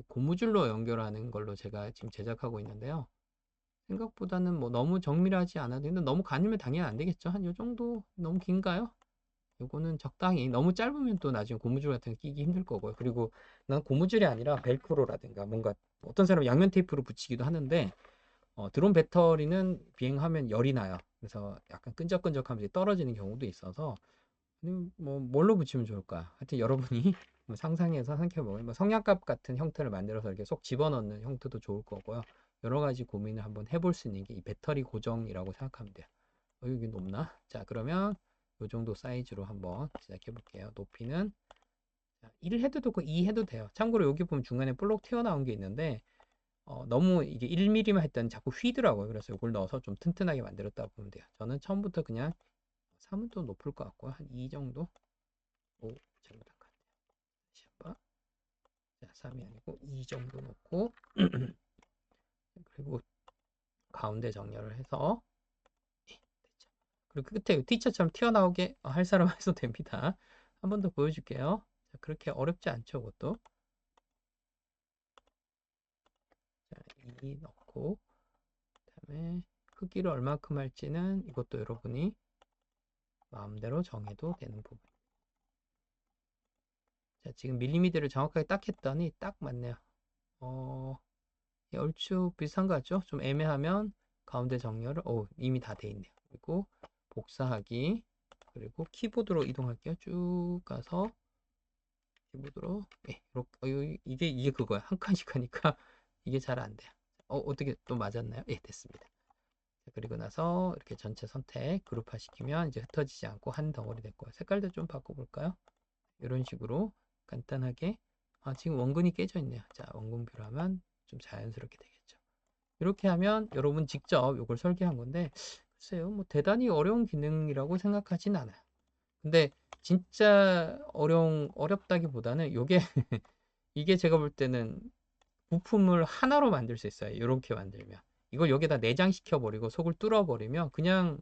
고무줄로 연결하는 걸로 제가 지금 제작하고 있는데요. 생각보다는 뭐 너무 정밀하지 않아도 되는데 너무 가늘면 당연히 안 되겠죠. 한 요 정도 너무 긴가요? 요거는 적당히 너무 짧으면 또 나중에 고무줄 같은 거 끼기 힘들 거고요. 그리고 난 고무줄이 아니라 벨크로라든가 뭔가 어떤 사람은 양면 테이프로 붙이기도 하는데 드론 배터리는 비행하면 열이 나요. 그래서 약간 끈적끈적하면서 떨어지는 경우도 있어서 뭐 뭘로 붙이면 좋을까? 하여튼 여러분이 뭐 상상해서 생각해보면 뭐 성냥갑 같은 형태를 만들어서 이렇게 속 집어넣는 형태도 좋을 거고요. 여러 가지 고민을 한번 해볼 수 있는 게 이 배터리 고정이라고 생각하면 돼요. 여기 높나? 자, 그러면 이 정도 사이즈로 한번 시작해 볼게요. 높이는 1 해도 되고 2 해도 돼요. 참고로 여기 보면 중간에 볼록 튀어나온 게 있는데 너무 이게 1mm만 했더니 자꾸 휘더라고요. 그래서 이걸 넣어서 좀 튼튼하게 만들었다 보면 돼요. 저는 처음부터 그냥 3은 또 높을 것 같고요. 한 2 정도? 오, 잘못한 것 같아요. 다시 한번. 자, 3이 아니고 2 정도 놓고 그리고 가운데 정렬을 해서 됐죠. 그리고 끝에 티처처럼 튀어나오게 할 사람 해도 됩니다. 한 번 더 보여줄게요. 자, 그렇게 어렵지 않죠, 그것도. 자, 2 넣고 그다음에 크기를 얼마큼 할지는 이것도 여러분이 마음대로 정해도 되는 부분. 자, 지금 밀리미터를 정확하게 딱 했더니 딱 맞네요. 얼추 비슷한 것 같죠? 좀 애매하면 가운데 정렬을, 이미 다 돼 있네요. 그리고 복사하기, 그리고 키보드로 이동할게요. 쭉 가서 키보드로, 네, 이렇게, 이게 그거야. 한 칸씩 하니까 이게 잘 안 돼요. 어떻게 또 맞았나요? 예, 됐습니다. 그리고 나서 이렇게 전체 선택, 그룹화 시키면 이제 흩어지지 않고 한 덩어리 될 거예요. 색깔도 좀 바꿔볼까요? 이런 식으로 간단하게. 지금 원근이 깨져 있네요. 자, 원근뷰로 하면 좀 자연스럽게 되겠죠. 이렇게 하면 여러분 직접 이걸 설계한 건데, 글쎄요, 뭐 대단히 어려운 기능이라고 생각하진 않아요. 근데 진짜 어렵다기보다는 이게 제가 볼 때는 부품을 하나로 만들 수 있어요. 이렇게 만들면. 이걸 여기다 내장시켜 버리고 속을 뚫어 버리면 그냥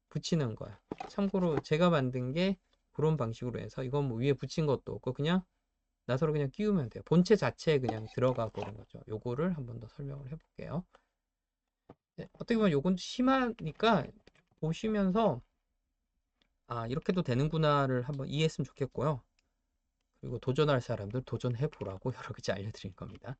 붙이는 거야. 참고로 제가 만든 게 그런 방식으로 해서 이건 뭐 위에 붙인 것도 없고 그냥 나사로 그냥 끼우면 돼요. 본체 자체에 그냥 들어가 버린 거죠. 요거를 한 번 더 설명을 해볼게요. 네, 어떻게 보면 요건 심하니까 보시면서 이렇게도 되는구나를 한번 이해했으면 좋겠고요. 그리고 도전할 사람들 도전해 보라고 여러 가지 알려드릴 겁니다.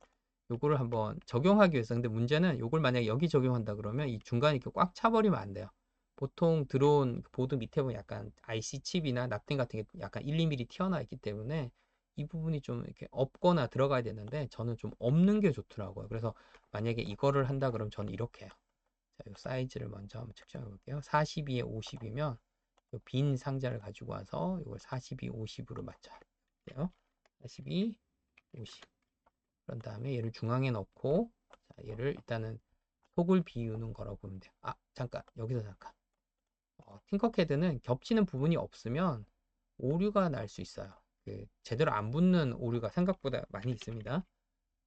요거를 한번 적용하기 위해서. 근데 문제는 요걸 만약에 여기 적용한다 그러면 이 중간에 이렇게 꽉 차버리면 안 돼요. 보통 들어온 보드 밑에 보면 약간 IC 칩이나 납땜 같은 게 약간 1, 2mm 튀어나와 있기 때문에 이 부분이 좀 이렇게 없거나 들어가야 되는데 저는 좀 없는 게 좋더라고요. 그래서 만약에 이거를 한다 그러면 저는 이렇게 해요. 자, 요 사이즈를 먼저 한번 측정해 볼게요. 42에 50이면 빈 상자를 가지고 와서 이걸 42, 50으로 맞춰요. 42, 50. 그런 다음에 얘를 중앙에 넣고, 자, 얘를 일단은 속을 비우는 거라고 보면 돼요. 잠깐, 여기서 잠깐. 팅커캐드는 겹치는 부분이 없으면 오류가 날 수 있어요. 제대로 안 붙는 오류가 생각보다 많이 있습니다.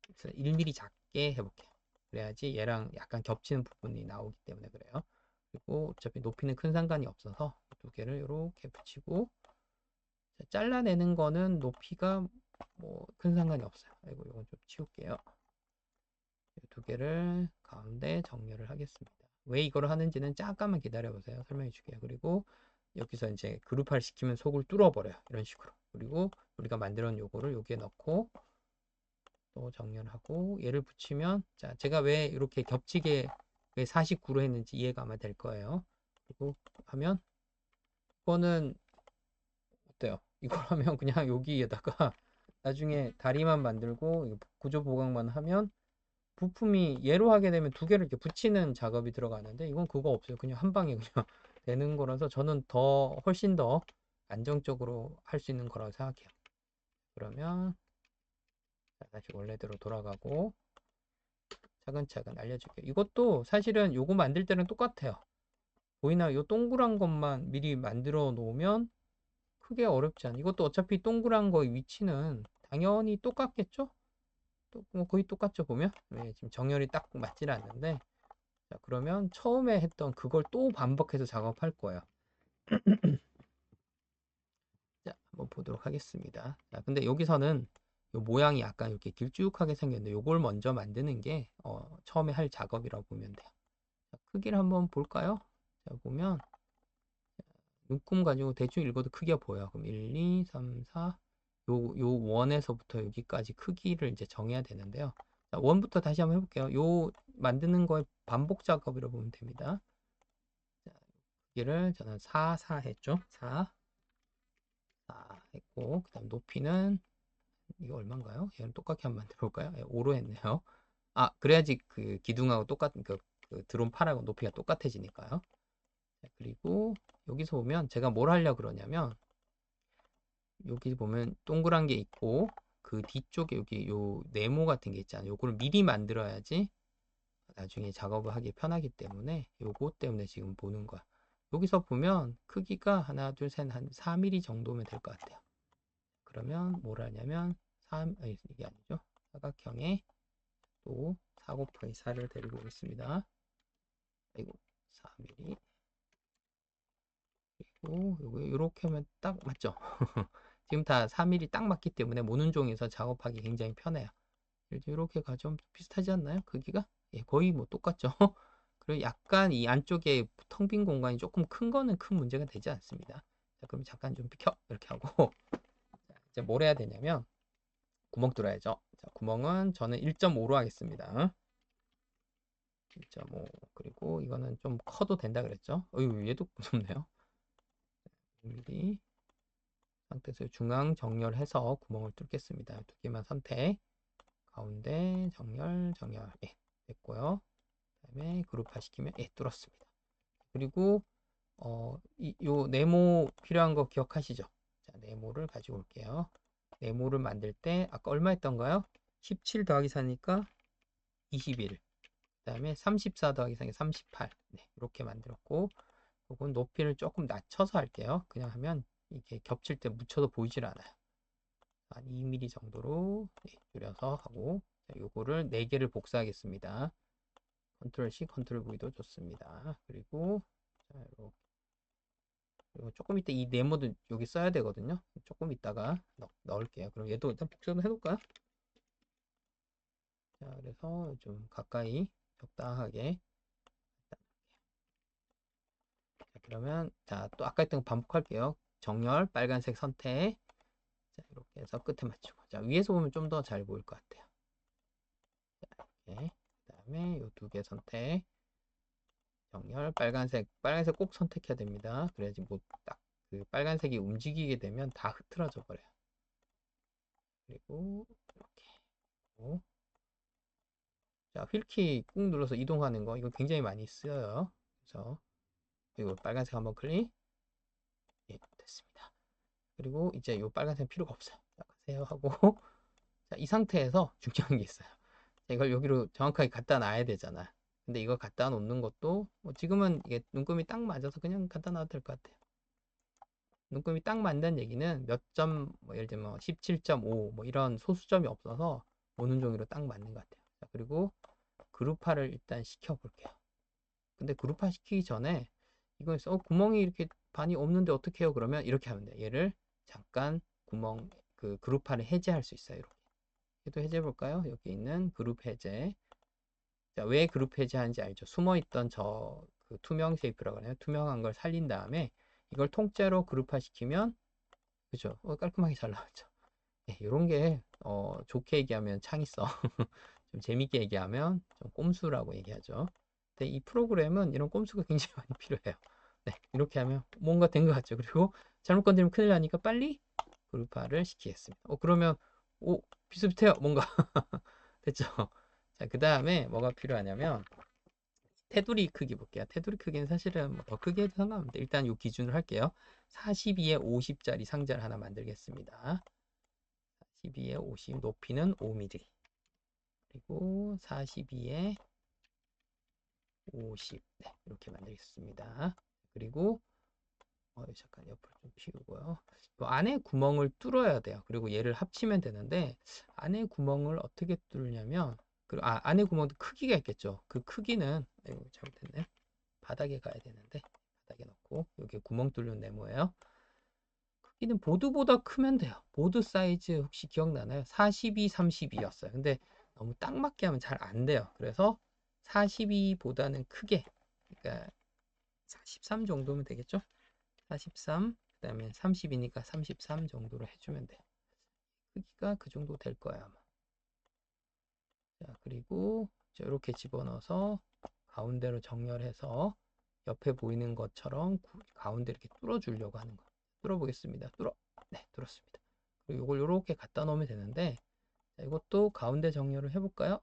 그래서 1mm 작게 해볼게요. 그래야지 얘랑 약간 겹치는 부분이 나오기 때문에 그래요. 그리고 어차피 높이는 큰 상관이 없어서 두 개를 이렇게 붙이고, 자, 잘라내는 거는 높이가 뭐 큰 상관이 없어요. 아이고, 이건 좀 치울게요. 두 개를 가운데 정렬을 하겠습니다. 왜 이걸 하는지는 잠깐만 기다려 보세요. 설명해 줄게요. 그리고 여기서 이제 그룹화를 시키면 속을 뚫어 버려요. 이런 식으로. 그리고 우리가 만들어 놓은 요거를 여기에 넣고 또 정렬하고 얘를 붙이면, 자, 제가 왜 이렇게 겹치게 49로 했는지 이해가 아마 될 거예요. 그리고 하면 이거는 어때요? 이걸 하면 그냥 여기에다가 나중에 다리만 만들고 구조 보강만 하면 부품이 얘로 하게 되면 두 개를 이렇게 붙이는 작업이 들어가는데 이건 그거 없어요. 그냥 한 방에 그냥 되는 거라서 저는 훨씬 더 안정적으로 할 수 있는 거라고 생각해요. 그러면 다시 원래대로 돌아가고 차근차근 알려줄게요. 이것도 사실은 요거 만들 때는 똑같아요. 보이나? 요 동그란 것만 미리 만들어 놓으면 크게 어렵지 않아요. 이것도 어차피 동그란 거의 위치는 당연히 똑같겠죠? 뭐 거의 똑같죠, 보면? 네, 지금 정렬이 딱 맞지는 않는데. 자, 그러면 처음에 했던 그걸 또 반복해서 작업할 거예요. 자, 한번 보도록 하겠습니다. 자, 근데 여기서는 요 모양이 약간 이렇게 길쭉하게 생겼는데 요걸 먼저 만드는 게 처음에 할 작업이라고 보면 돼요. 자, 크기를 한번 볼까요? 자, 보면 눈금 가지고 대충 읽어도 크게 보여. 그럼 1, 2, 3, 4 요 원에서부터 여기까지 크기를 이제 정해야 되는데요. 자, 원부터 다시 한번 해볼게요. 요 만드는 거의 반복 작업이라고 보면 됩니다. 자, 크기를 저는 4, 4 했죠. 4 했고, 그 다음 높이는 이거 얼마인가요? 얘는 똑같게 한번 만들어 볼까요? 5로 했네요. 그래야지 그 기둥하고 똑같은 그 드론 팔하고 높이가 똑같아지니까요. 자, 그리고 여기서 보면 제가 뭘 하려고 그러냐면 여기 보면 동그란 게 있고 그 뒤쪽에 여기 요 네모 같은 게 있잖아요. 요거를 미리 만들어야지 나중에 작업을 하기 편하기 때문에 요거 때문에 지금 보는 거야. 여기서 보면 크기가 하나, 둘, 셋, 한 4mm 정도면 될 것 같아요. 그러면 뭘 하냐면 아니, 이게 아니죠. 사각형에 또 4 곱하기 4를 데리고 오겠습니다. 아이고, 4mm. 그리고 요거 이렇게 하면 딱 맞죠? 지금 다 4mm 딱 맞기 때문에 모눈종이에서 작업하기 굉장히 편해요. 이렇게 가져오면 비슷하지 않나요? 크기가? 예, 거의 뭐 똑같죠? 그리고 약간 이 안쪽에 텅 빈 공간이 조금 큰 거는 큰 문제가 되지 않습니다. 자, 그럼 잠깐 좀 비켜! 이렇게 하고 자, 이제 뭘 해야 되냐면 구멍 뚫어야죠. 자, 구멍은 저는 1.5로 하겠습니다. 1.5 그리고 이거는 좀 커도 된다 그랬죠? 어휴, 얘도 무섭네요. 1mm 상태에서 중앙 정렬해서 구멍을 뚫겠습니다. 두 개만 선택. 가운데 정렬, 정렬. 예, 됐고요. 그다음에 그룹화 시키면 예, 뚫었습니다. 그리고 요 네모 필요한 거 기억하시죠? 자, 네모를 가지고 올게요. 네모를 만들 때 아까 얼마 했던가요? 17 더하기 4니까 21. 그다음에 34 더하기 4니 38. 네, 이렇게 만들었고 요건 높이를 조금 낮춰서 할게요. 그냥 하면 이게 겹칠 때 묻혀도 보이질 않아요. 한 2mm 정도로 네, 줄여서 하고 요거를 4개를 복사하겠습니다. 컨트롤 C, 컨트롤 V도 좋습니다. 그리고 자, 그리고 조금 이따 이 네모도 여기 써야 되거든요. 조금 이따가 넣을게요. 그럼 얘도 일단 복사를 해볼까요? 자, 그래서 좀 가까이 적당하게. 자, 그러면 자, 또 아까 했던 거 반복할게요. 정렬, 빨간색 선택. 자, 이렇게 해서 끝에 맞추고. 자, 위에서 보면 좀 더 잘 보일 것 같아요. 자, 이렇게. 그다음에 요 2개 선택. 정렬, 빨간색 꼭 선택해야 됩니다. 그래야지 뭐 딱 그 빨간색이 움직이게 되면 다 흐트러져 버려요. 그리고 이렇게. 자, 휠키 꾹 눌러서 이동하는 거 이거 굉장히 많이 쓰여요. 그래서 이거 빨간색 한번 클릭. 예, 됐습니다. 그리고 이제 이 빨간색 필요가 없어요. 자, 가세요 하고 자, 이 상태에서 중요한 게 있어요. 자, 이걸 여기로 정확하게 갖다 놔야 되잖아. 근데 이거 갖다 놓는 것도 뭐 지금은 이게 눈금이 딱 맞아서 그냥 갖다 놔도 될 것 같아요. 눈금이 딱 맞는 얘기는 몇 점, 뭐 예를 들면 17.5 뭐 이런 소수점이 없어서 오는 종이로 딱 맞는 것 같아요. 자, 그리고 그룹화를 일단 시켜볼게요. 근데 그룹화 시키기 전에 이거에서 구멍이 이렇게 반이 없는데 어떻게 해요? 그러면 이렇게 하면 돼요. 얘를 잠깐 구멍 그 그룹화를 해제할 수 있어요. 이렇게. 얘도 해제해 볼까요? 여기 있는 그룹 해제. 자, 왜 그룹 해제하는지 알죠? 숨어 있던 저 그 투명 쉐이프라고 하나요? 투명한 걸 살린 다음에 이걸 통째로 그룹화 시키면 그죠? 깔끔하게 잘 나왔죠. 네, 이런 게 좋게 얘기하면 창의성, 좀 재밌게 얘기하면 좀 꼼수라고 얘기하죠. 근데 이 프로그램은 이런 꼼수가 굉장히 많이 필요해요. 네, 이렇게 하면 뭔가 된 것 같죠. 그리고 잘못 건드리면 큰일 나니까 빨리 그룹화를 시키겠습니다. 그러면 비슷비슷해요. 뭔가 됐죠. 자, 그 다음에 뭐가 필요하냐면 테두리 크기 볼게요. 테두리 크기는 사실은 뭐더 크게 해도 상관없는데 일단 이 기준으로 할게요. 42에 50짜리 상자를 하나 만들겠습니다. 42에 50 높이는 5mm 그리고 42에 50 네, 이렇게 만들겠습니다. 그리고 잠깐 옆으로 좀 피우고요. 또 안에 구멍을 뚫어야 돼요. 그리고 얘를 합치면 되는데 안에 구멍을 어떻게 뚫냐면 그리고 안에 구멍도 크기가 있겠죠. 그 크기는 잘못했네. 바닥에 가야 되는데 바닥에 넣고 여기 구멍 뚫는 네모예요. 크기는 보드보다 크면 돼요. 보드 사이즈 혹시 기억나나요? 42, 32였어요. 근데 너무 딱 맞게 하면 잘 안 돼요. 그래서 42보다는 크게 그러니까 43 정도면 되겠죠? 43, 그 다음에 30이니까 33 정도로 해주면 돼요. 크기가 그 정도 될 거예요, 아마. 자, 그리고 이렇게 집어넣어서 가운데로 정렬해서 옆에 보이는 것처럼 가운데 이렇게 뚫어주려고 하는 거. 뚫어보겠습니다. 네, 뚫었습니다. 그리고 이걸 이렇게 갖다 놓으면 되는데, 자, 이것도 가운데 정렬을 해볼까요?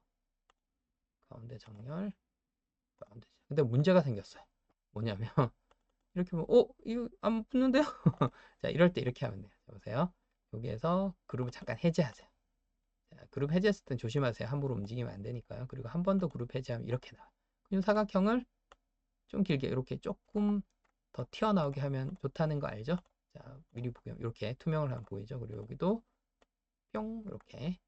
가운데 정렬, 근데 문제가 생겼어요. 뭐냐면, 이렇게 보면, 이거 안 붙는데요? 자, 이럴 때 이렇게 하면 돼요. 보세요. 여기에서 그룹을 잠깐 해제하세요. 자, 그룹 해제했을 땐 조심하세요. 함부로 움직이면 안 되니까요. 그리고 한 번 더 그룹 해제하면 이렇게 나와요. 그리고 사각형을 좀 길게 이렇게 조금 더 튀어나오게 하면 좋다는 거 알죠? 자, 미리 보면 이렇게 투명을 하면 보이죠? 그리고 여기도 뿅 이렇게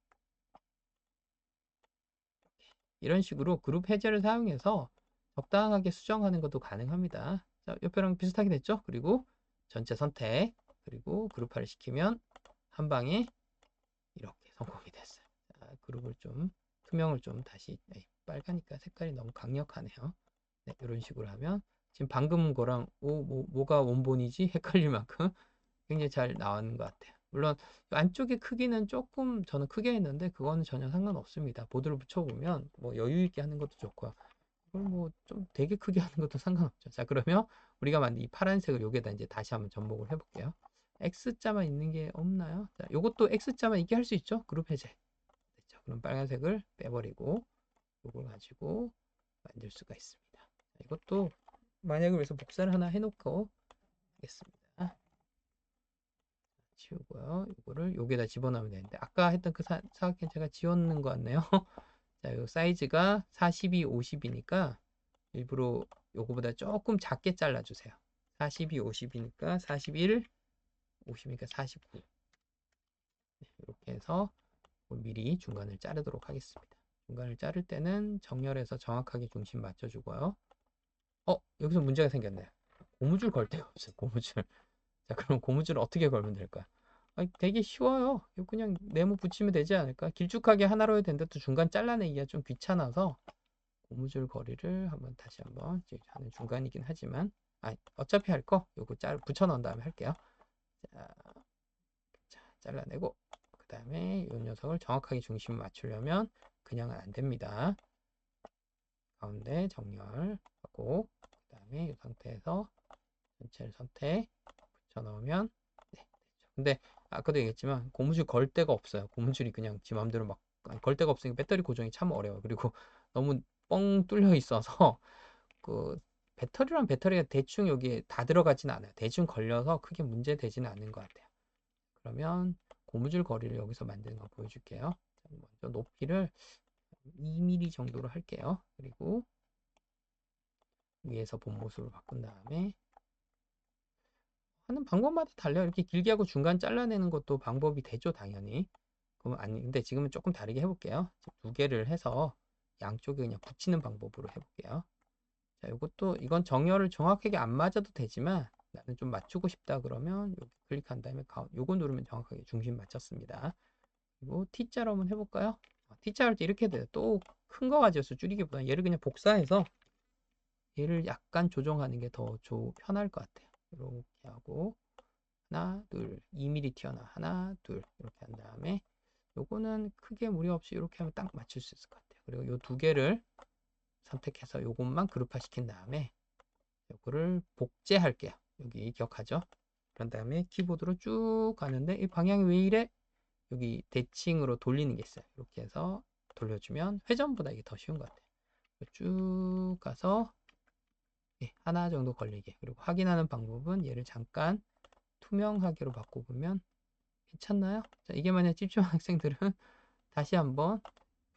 이런 식으로 그룹 해제를 사용해서 적당하게 수정하는 것도 가능합니다. 자, 옆에랑 비슷하게 됐죠? 그리고 전체 선택 그리고 그룹화를 시키면 한 방에 이렇게 성공이 됐어요. 자, 그룹을 좀 투명을 좀 다시 빨가니까 색깔이 너무 강력하네요. 네, 이런 식으로 하면 지금 방금 거랑 뭐가 원본이지 헷갈릴 만큼 굉장히 잘 나오는 것 같아요. 물론 안쪽의 크기는 조금 저는 크게 했는데 그거는 전혀 상관없습니다. 보드를 붙여보면 뭐 여유 있게 하는 것도 좋고요. 그걸 뭐 좀 되게 크게 하는 것도 상관없죠. 자, 그러면 우리가 만든 이 파란색을 여기에다 이제 다시 한번 접목을 해볼게요. X자만 있는 게 없나요? 자, 요것도 X자만 있게 할 수 있죠? 그룹 해제. 됐죠? 그럼 빨간색을 빼버리고 요걸 가지고 만들 수가 있습니다. 이것도 만약에 그래서 복사를 하나 해놓고 하겠습니다. 지우고요. 이거를 여기에다 집어넣으면 되는데 아까 했던 그 사각형 제가 지웠는 것 같네요. 자, 요 사이즈가 42, 50이니까 일부러 요거보다 조금 작게 잘라주세요. 42, 50이니까 41, 50이니까 49. 네, 이렇게 해서 미리 중간을 자르도록 하겠습니다. 중간을 자를 때는 정렬해서 정확하게 중심 맞춰주고요. 여기서 문제가 생겼네요. 고무줄 걸 데가 없어요. 고무줄. 자, 그럼 고무줄을 어떻게 걸면 될까요? 되게 쉬워요. 이거 그냥 네모 붙이면 되지 않을까? 길쭉하게 하나로 해도 되는데 또 중간 잘라내기가 좀 귀찮아서 고무줄 거리를 다시 한번 하는 중간이긴 하지만 어차피 할 거 요거 붙여 넣은 다음에 할게요. 자, 잘라내고 그 다음에 이 녀석을 정확하게 중심을 맞추려면 그냥은 안 됩니다. 가운데 정렬하고 그 다음에 이 상태에서 전체를 선택 붙여 넣으면 네, 됐죠. 근데 아까도 얘기했지만 고무줄 걸 데가 없어요. 고무줄이 그냥 지 마음대로 막 걸 데가 없으니까 배터리 고정이 참 어려워요. 그리고 너무 뻥 뚫려 있어서 그 배터리가 대충 여기에 다 들어가진 않아요. 대충 걸려서 크게 문제 되지는 않는 것 같아요. 그러면 고무줄 거리를 여기서 만드는 거 보여줄게요. 먼저 높이를 2mm 정도로 할게요. 그리고 위에서 본 모습으로 바꾼 다음에 하는 방법마다 달라요. 이렇게 길게 하고 중간 잘라내는 것도 방법이 되죠, 당연히. 그럼 아니, 근데 지금은 조금 다르게 해볼게요. 두 개를 해서 양쪽에 그냥 붙이는 방법으로 해볼게요. 자, 이건 정렬을 정확하게 안 맞아도 되지만 나는 좀 맞추고 싶다 그러면 여기 클릭한 다음에 요거 누르면 정확하게 중심 맞췄습니다. 그리고 T자로 한번 해볼까요? T자 할 때 이렇게 돼요. 또 큰 거 가져서 줄이기보다 얘를 그냥 복사해서 얘를 약간 조정하는 게 더 편할 것 같아요. 이렇게 하고 하나, 둘, 2mm 튀어나와 하나, 둘 이렇게 한 다음에 요거는 크게 무리 없이 이렇게 하면 딱 맞출 수 있을 것 같아요. 그리고 요 두 개를 선택해서 요것만 그룹화 시킨 다음에 요거를 복제할게요. 여기 기억하죠? 그런 다음에 키보드로 쭉 가는데 이 방향이 왜 이래? 여기 대칭으로 돌리는 게 있어요. 이렇게 해서 돌려주면 회전보다 이게 더 쉬운 것 같아요. 쭉 가서 하나 정도 걸리게. 그리고 확인하는 방법은 얘를 잠깐 투명하게로 바꿔보면 괜찮나요? 자, 이게 만약 집중한 학생들은 다시 한번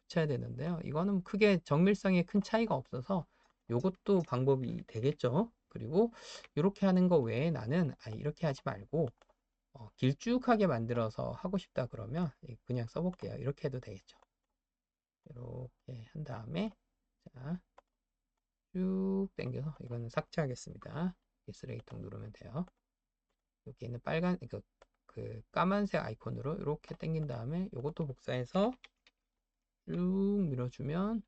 붙여야 되는데요. 이거는 크게 정밀성에 큰 차이가 없어서 이것도 방법이 되겠죠. 그리고 이렇게 하는 거 외에 나는 이렇게 하지 말고 길쭉하게 만들어서 하고 싶다 그러면 그냥 써볼게요. 이렇게 해도 되겠죠. 이렇게 한 다음에 자, 쭉 당겨서 이거는 삭제하겠습니다. 쓰레기통 누르면 돼요. 여기 있는 빨간 그 까만색 아이콘으로 이렇게 당긴 다음에 이것도 복사해서 쭉 밀어주면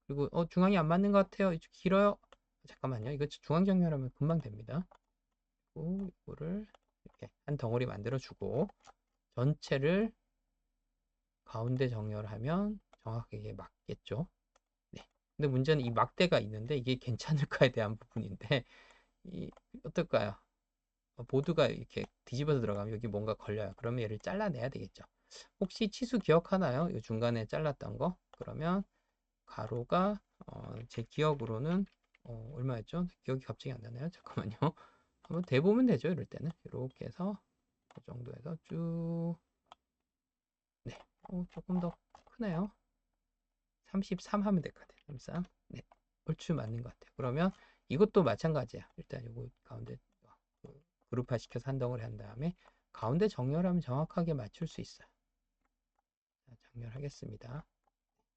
그리고 중앙이 안 맞는 것 같아요. 길어요. 잠깐만요. 이거 중앙 정렬하면 금방 됩니다. 그리고 이거를 이렇게 한 덩어리 만들어주고 전체를 가운데 정렬하면 정확하게 맞겠죠. 네. 근데 문제는 이 막대가 있는데 이게 괜찮을까에 대한 부분인데 어떨까요? 보드가 이렇게 뒤집어서 들어가면 여기 뭔가 걸려요. 그러면 얘를 잘라내야 되겠죠. 혹시 치수 기억하나요? 이 중간에 잘랐던 거? 그러면 가로가 제 기억으로는 얼마였죠? 기억이 갑자기 안 나네요. 잠깐만요. 한번 대보면 되죠. 이럴 때는 이렇게 해서 그 정도에서 쭉 네, 조금 더 크네요. 33 하면 될 것 같아요. 33. 네, 얼추 맞는 것 같아요. 그러면 이것도 마찬가지야. 일단 요거 가운데 그룹화 시켜서 한 덩어리 한 다음에 가운데 정렬하면 정확하게 맞출 수 있어요. 정렬하겠습니다.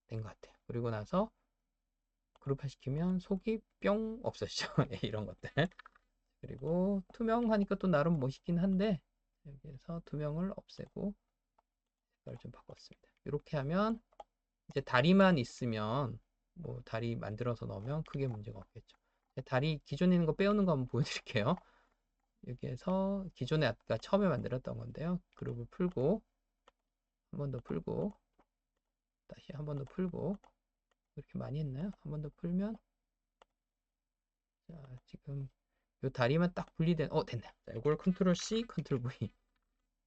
된 것 같아요. 그리고 나서 그룹화 시키면 속이 뿅 없어지죠. 네, 이런 것들. 그리고 투명하니까 또 나름 멋있긴 한데 여기에서 투명을 없애고 색깔을 좀 바꿨습니다. 이렇게 하면 이제 다리만 있으면 뭐 다리 만들어서 넣으면 크게 문제가 없겠죠. 다리 기존에 있는 거 빼오는 거 한번 보여드릴게요. 여기에서 기존에 아까 처음에 만들었던 건데요. 그룹을 풀고 한 번 더 풀고 다시 한 번 더 풀고 이렇게 많이 했나요? 한 번 더 풀면 자 지금 요 다리만 딱 분리된 됐네. 자, 이걸 컨트롤 C, 컨트롤 V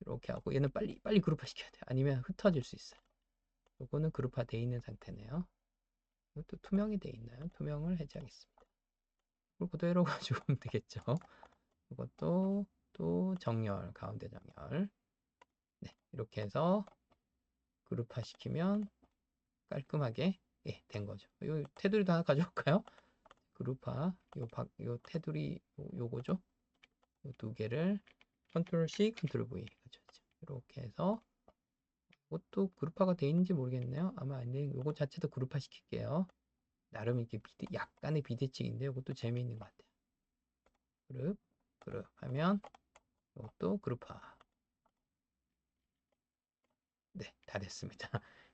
이렇게 하고 얘는 빨리 그룹화 시켜야 돼요. 아니면 흩어질 수 있어요. 요거는 그룹화 돼 있는 상태네요. 이것도 투명이 돼 있나요? 투명을 해제하겠습니다. 그리고 그대로 가지고 되겠죠. 이것도 또 정렬, 가운데 정렬. 네, 이렇게 해서 그룹화 시키면 깔끔하게 된 거죠. 이 테두리도 하나 가져올까요? 그룹화, 요 테두리 요거죠. 요 두 개를 컨트롤 C, 컨트롤 V 가져오죠. 이렇게 해서 이것도 그룹화가 돼 있는지 모르겠네요. 아마 안 돼. 요거 자체도 그룹화 시킬게요. 나름 이렇게 약간의 비대칭인데 이것도 재미있는 것 같아요. 그룹 하면 이것도 그룹화. 네, 다 됐습니다.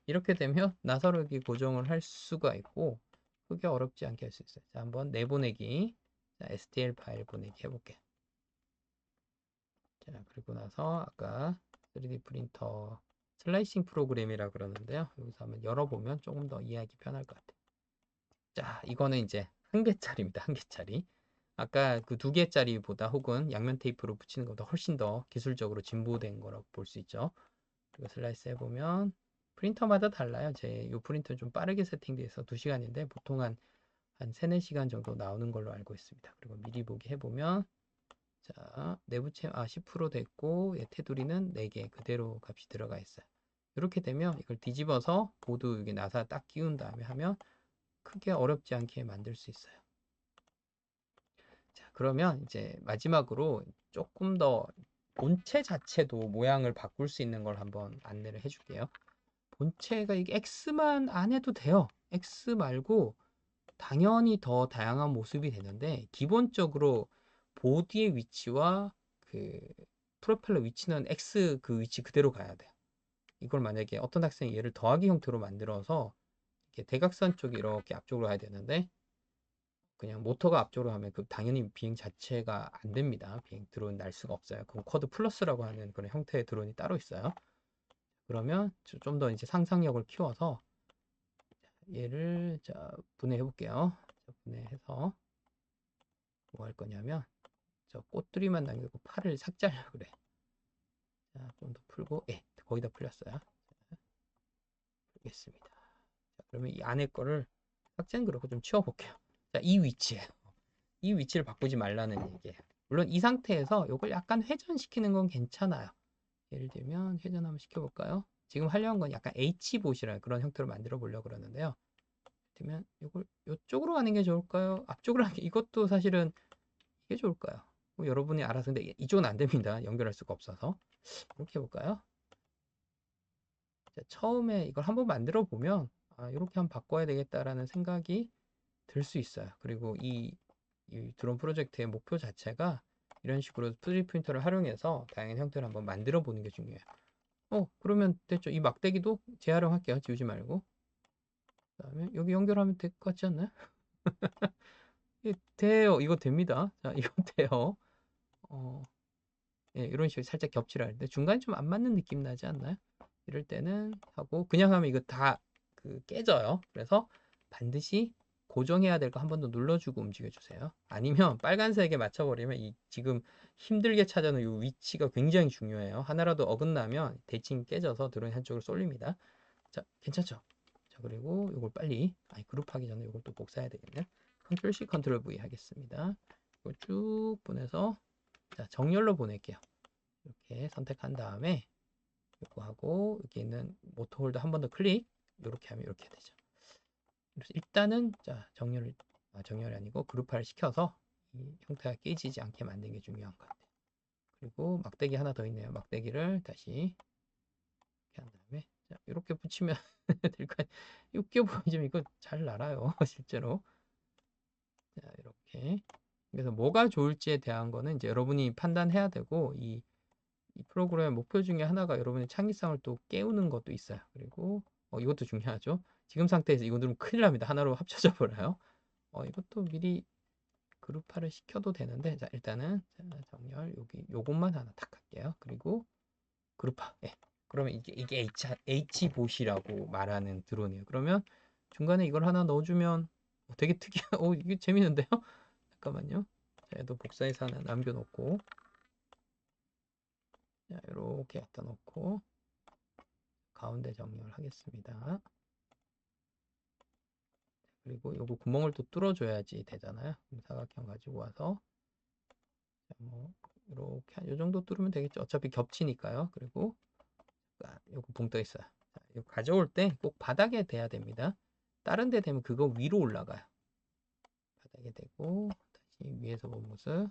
이렇게 되면 나사로 여기 고정을 할 수가 있고 크게 어렵지 않게 할 수 있어요. 자, 한번 내보내기. 자, STL 파일 보내기 해볼게요. 자, 그리고 나서 아까 3D 프린터 슬라이싱 프로그램이라 그러는데요. 여기서 한번 열어보면 조금 더 이해하기 편할 것 같아요. 자, 이거는 이제 한 개짜리입니다. 한 개짜리. 아까 그 두 개짜리보다 혹은 양면 테이프로 붙이는 것보다 훨씬 더 기술적으로 진보된 거라고 볼 수 있죠. 그리고 슬라이스 해보면 프린터마다 달라요. 제 이 프린터는 좀 빠르게 세팅되어 있어 2시간인데 보통 한 3, 4시간 정도 나오는 걸로 알고 있습니다. 그리고 미리 보기 해보면 자, 내부 체 10% 됐고 테두리는 4개 그대로 값이 들어가 있어요. 이렇게 되면 이걸 뒤집어서 보드 여기 나사 딱 끼운 다음에 하면 크게 어렵지 않게 만들 수 있어요. 자, 그러면 이제 마지막으로 조금 더 본체 자체도 모양을 바꿀 수 있는 걸 한번 안내를 해줄게요. 본체가 이게 X만 안 해도 돼요. X 말고 당연히 더 다양한 모습이 되는데 기본적으로 보디의 위치와 그 프로펠러 위치는 X 그 위치 그대로 가야 돼요. 이걸 만약에 어떤 학생이 얘를 더하기 형태로 만들어서 이렇게 대각선 쪽이 이렇게 앞쪽으로 가야 되는데 그냥 모터가 앞쪽으로 하면 그 당연히 비행 자체가 안 됩니다. 비행 드론 날 수가 없어요. 그럼 쿼드 플러스라고 하는 그런 형태의 드론이 따로 있어요. 그러면 좀 더 이제 상상력을 키워서 얘를 자 분해해 볼게요. 자, 분해해서 뭐 할 거냐면 저 꽃들이만 남기고 팔을 삭제하려고 그래. 자, 좀 더 풀고 거의 다 풀렸어요. 자, 풀겠습니다. 자, 그러면 이 안에 거를 삭제는 그렇고 좀 치워 볼게요. 자, 이 위치에 이 위치를 바꾸지 말라는 얘기예요. 물론 이 상태에서 이걸 약간 회전시키는 건 괜찮아요. 예를 들면 회전 한번 시켜볼까요? 지금 하려는 건 약간 H봇이라는 그런 형태로 만들어 보려고 그러는데요. 그러면 이걸 이쪽으로 가는 게 좋을까요? 앞쪽으로 하는 게 이것도 사실은 이게 좋을까요? 뭐 여러분이 알아서 근데 이쪽은 안 됩니다. 연결할 수가 없어서 이렇게 해볼까요? 자, 처음에 이걸 한번 만들어 보면 이렇게 한번 바꿔야 되겠다라는 생각이 들 수 있어요. 그리고 이 드론 프로젝트의 목표 자체가 이런 식으로 3D 프린터를 활용해서 다양한 형태를 한번 만들어 보는 게 중요해요. 그러면 됐죠. 이 막대기도 재활용할게요. 지우지 말고. 그다음에 여기 연결하면 될 것 같지 않나요? 돼요. 이거 됩니다. 자, 이거 돼요. 이런 식으로 살짝 겹치라 하는데 중간에 좀 안 맞는 느낌 나지 않나요? 이럴 때는 하고 그냥 하면 이거 다 깨져요. 그래서 반드시 고정해야 될 거 한 번 더 눌러주고 움직여 주세요. 아니면 빨간색에 맞춰버리면 이 지금 힘들게 찾아놓은 이 위치가 굉장히 중요해요. 하나라도 어긋나면 대칭 깨져서 드론이 한쪽으로 쏠립니다. 자, 괜찮죠? 자, 그리고 이걸 빨리 그룹하기 전에 이걸 또 복사해야 되겠네요. 컨트롤 C, 컨트롤 V 하겠습니다. 이걸 쭉 보내서 자, 정렬로 보낼게요. 이렇게 선택한 다음에 이거 하고 여기 있는 모터 홀더 한 번 더 클릭 이렇게 하면 이렇게 되죠. 그래서 일단은 자 정렬이 아니고 그룹화를 시켜서 이 형태가 깨지지 않게 만드는 게 중요한 것 같아요. 그리고 막대기 하나 더 있네요. 막대기를 다시 이렇게 한 다음에 자, 이렇게 붙이면 될까요? 웃겨 보이지만 이거 잘 날아요, 실제로. 자, 이렇게. 그래서 뭐가 좋을지에 대한 거는 이제 여러분이 판단해야 되고, 이 프로그램의 목표 중에 하나가 여러분의 창의성을 또 깨우는 것도 있어요. 그리고 이것도 중요하죠. 지금 상태에서 이거 누르면 큰일 납니다. 하나로 합쳐져 버려요. 이것도 미리 그룹화를 시켜도 되는데, 자, 일단은 자, 정렬 여기 요것만 하나 탁 할게요. 그리고 그룹화. 예. 그러면 이게 H봇이라고 말하는 드론이에요. 그러면 중간에 이걸 하나 넣어주면 되게 특이한, 이게 재밌는데요? 잠깐만요. 자, 얘도 복사해서 하나 남겨놓고, 자, 이렇게 갖다 놓고 가운데 정렬하겠습니다. 그리고 요거 구멍을 또 뚫어줘야지 되잖아요. 사각형 가지고 와서 뭐 이렇게 요 정도 뚫으면 되겠죠. 어차피 겹치니까요. 그리고 요거 붕 떠 있어요. 자, 이거 가져올 때 꼭 바닥에 대야 됩니다. 다른 데 되면 그거 위로 올라가요. 바닥에 대고 다시 위에서 본 모습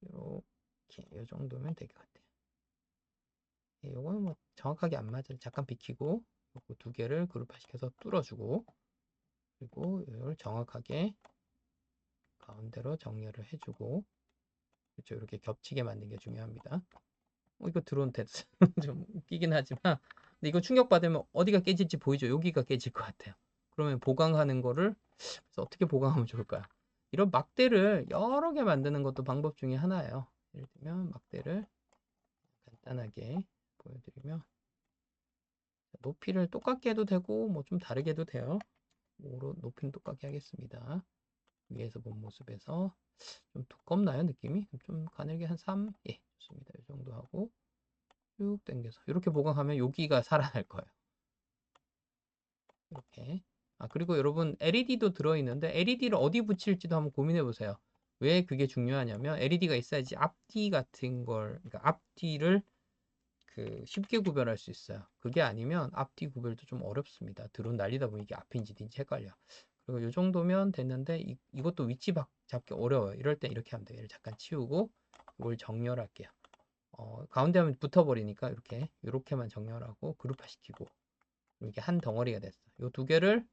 이렇게 요 정도면 될 것 같아요. 예, 요거는 뭐 정확하게 안 맞아요. 잠깐 비키고 요거 두 개를 그룹화시켜서 뚫어주고 그리고 이걸 정확하게 가운데로 정렬을 해주고 그렇죠. 이렇게 겹치게 만드는 게 중요합니다. 이거 드론 됐어. 좀 웃기긴 하지만 근데 이거 충격받으면 어디가 깨질지 보이죠? 여기가 깨질 것 같아요. 그러면 보강하는 거를 그래서 어떻게 보강하면 좋을까요? 이런 막대를 여러 개 만드는 것도 방법 중에 하나예요. 예를 들면 막대를 간단하게 보여드리면 높이를 똑같게 해도 되고 뭐 좀 다르게 해도 돼요. 높이는 똑같게 하겠습니다. 위에서 본 모습에서 좀 두껍나요 느낌이? 좀 가늘게 한 3? 예 좋습니다. 이 정도 하고 쭉 당겨서 이렇게 보강하면 여기가 살아날 거예요. 이렇게. 그리고 여러분 LED도 들어있는데 LED를 어디 붙일지도 한번 고민해 보세요. 왜 그게 중요하냐면 LED가 있어야지 앞뒤 같은 걸 그러니까 앞뒤를 그 쉽게 구별할 수 있어요. 그게 아니면 앞뒤 구별도 좀 어렵습니다. 드론 날리다 보면 이게 앞인지 뒤인지 헷갈려. 그리고 이 정도면 됐는데 이것도 위치 잡기 어려워요. 이럴 때 이렇게 하면 돼요. 얘를 잠깐 치우고 이걸 정렬할게요. 가운데 하면 붙어버리니까 이렇게만 정렬하고 그룹화 시키고 이렇게 한 덩어리가 됐어. 이 두 개를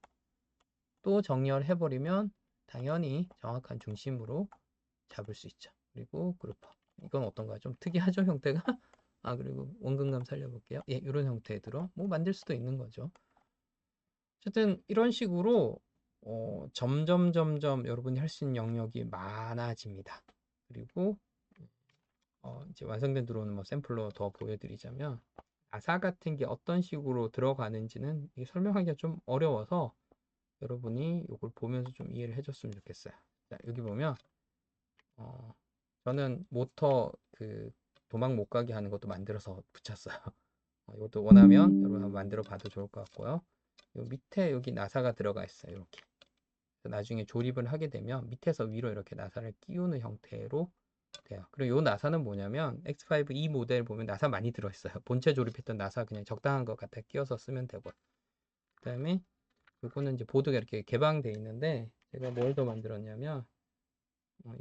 또 정렬해버리면 당연히 정확한 중심으로 잡을 수 있죠. 그리고 그룹화. 이건 어떤가요? 좀 특이하죠, 형태가? 그리고 원근감 살려볼게요. 예, 이런 형태의 들어 뭐 만들 수도 있는 거죠. 어쨌든 이런 식으로 점점 여러분이 할 수 있는 영역이 많아집니다. 그리고 이제 완성된 드론은 뭐 샘플로 더 보여드리자면 나사 같은 게 어떤 식으로 들어가는지는 설명하기가 좀 어려워서 여러분이 이걸 보면서 좀 이해를 해줬으면 좋겠어요. 자, 여기 보면 저는 모터 그 도망 못 가게 하는 것도 만들어서 붙였어요. 이것도 원하면 여러분 한번 만들어 봐도 좋을 것 같고요. 요 밑에 여기 나사가 들어가 있어요. 이렇게. 나중에 조립을 하게 되면 밑에서 위로 이렇게 나사를 끼우는 형태로 돼요. 그리고 이 나사는 뭐냐면 X5E 모델 보면 나사 많이 들어있어요. 본체 조립했던 나사 그냥 적당한 것 같아 끼워서 쓰면 되고. 그 다음에 요거는 이제 보드가 이렇게 개방돼 있는데 제가 뭘 더 만들었냐면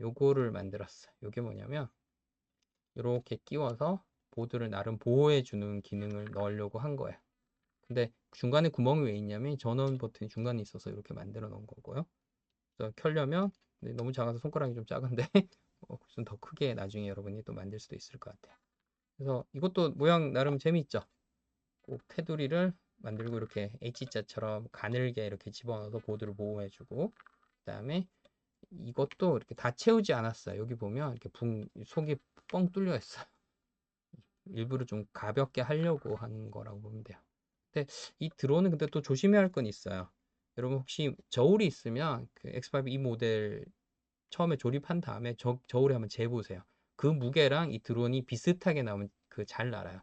요거를 만들었어요. 요게 뭐냐면 이렇게 끼워서 보드를 나름 보호해 주는 기능을 넣으려고 한 거예요. 근데 중간에 구멍이 왜 있냐면 전원 버튼이 중간에 있어서 이렇게 만들어 놓은 거고요. 그래서 켜려면 너무 작아서 손가락이 좀 작은데 좀 더 크게 나중에 여러분이 또 만들 수도 있을 것 같아요. 그래서 이것도 모양 나름 재미있죠. 꼭 테두리를 만들고 이렇게 H자처럼 가늘게 이렇게 집어넣어서 보드를 보호해주고 그 다음에 이것도 이렇게 다 채우지 않았어요. 여기 보면 이렇게 속이 뻥 뚫려 있어요. 일부러 좀 가볍게 하려고 한 거라고 보면 돼요. 근데 이 드론은 근데 또 조심해야 할 건 있어요. 여러분 혹시 저울이 있으면 그 X5E 모델 처음에 조립한 다음에 저울에 한번 재보세요. 그 무게랑 이 드론이 비슷하게 나오면 그 잘 날아요.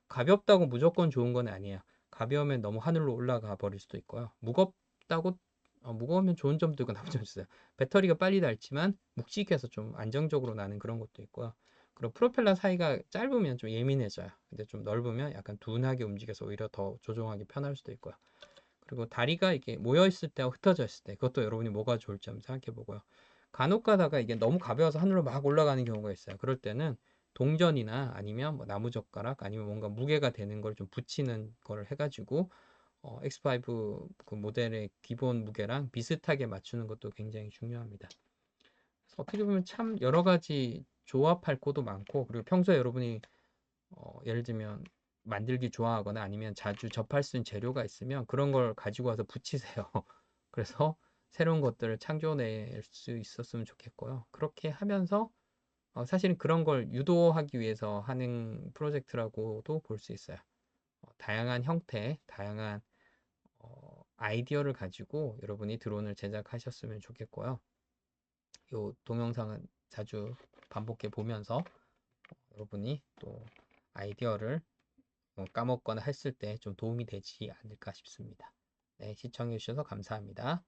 가볍다고 무조건 좋은 건 아니에요. 가벼우면 너무 하늘로 올라가 버릴 수도 있고요. 무겁다고 무거우면 좋은 점도 있고 나쁜 점도 있어요. 배터리가 빨리 닳지만 묵직해서 좀 안정적으로 나는 그런 것도 있고요. 그리고 프로펠러 사이가 짧으면 좀 예민해져요. 근데 좀 넓으면 약간 둔하게 움직여서 오히려 더 조종하기 편할 수도 있고요. 그리고 다리가 이렇게 모여 있을 때와 흩어져 있을 때 그것도 여러분이 뭐가 좋을지 한번 생각해 보고요. 간혹 가다가 이게 너무 가벼워서 하늘로 막 올라가는 경우가 있어요. 그럴 때는 동전이나 아니면 뭐 나무젓가락 아니면 뭔가 무게가 되는 걸 좀 붙이는 걸 해가지고 X5 그 모델의 기본 무게랑 비슷하게 맞추는 것도 굉장히 중요합니다. 그래서 어떻게 보면 참 여러 가지 조합할 것도 많고, 그리고 평소에 여러분이 예를 들면 만들기 좋아하거나 아니면 자주 접할 수 있는 재료가 있으면 그런 걸 가지고 와서 붙이세요. 그래서 새로운 것들을 창조해낼 수 있었으면 좋겠고요. 그렇게 하면서 사실은 그런 걸 유도하기 위해서 하는 프로젝트라고도 볼 수 있어요. 다양한 형태, 다양한 아이디어를 가지고 여러분이 드론을 제작하셨으면 좋겠고요. 이 동영상은 자주 반복해 보면서 여러분이 또 아이디어를 까먹거나 했을 때 좀 도움이 되지 않을까 싶습니다. 네, 시청해 주셔서 감사합니다.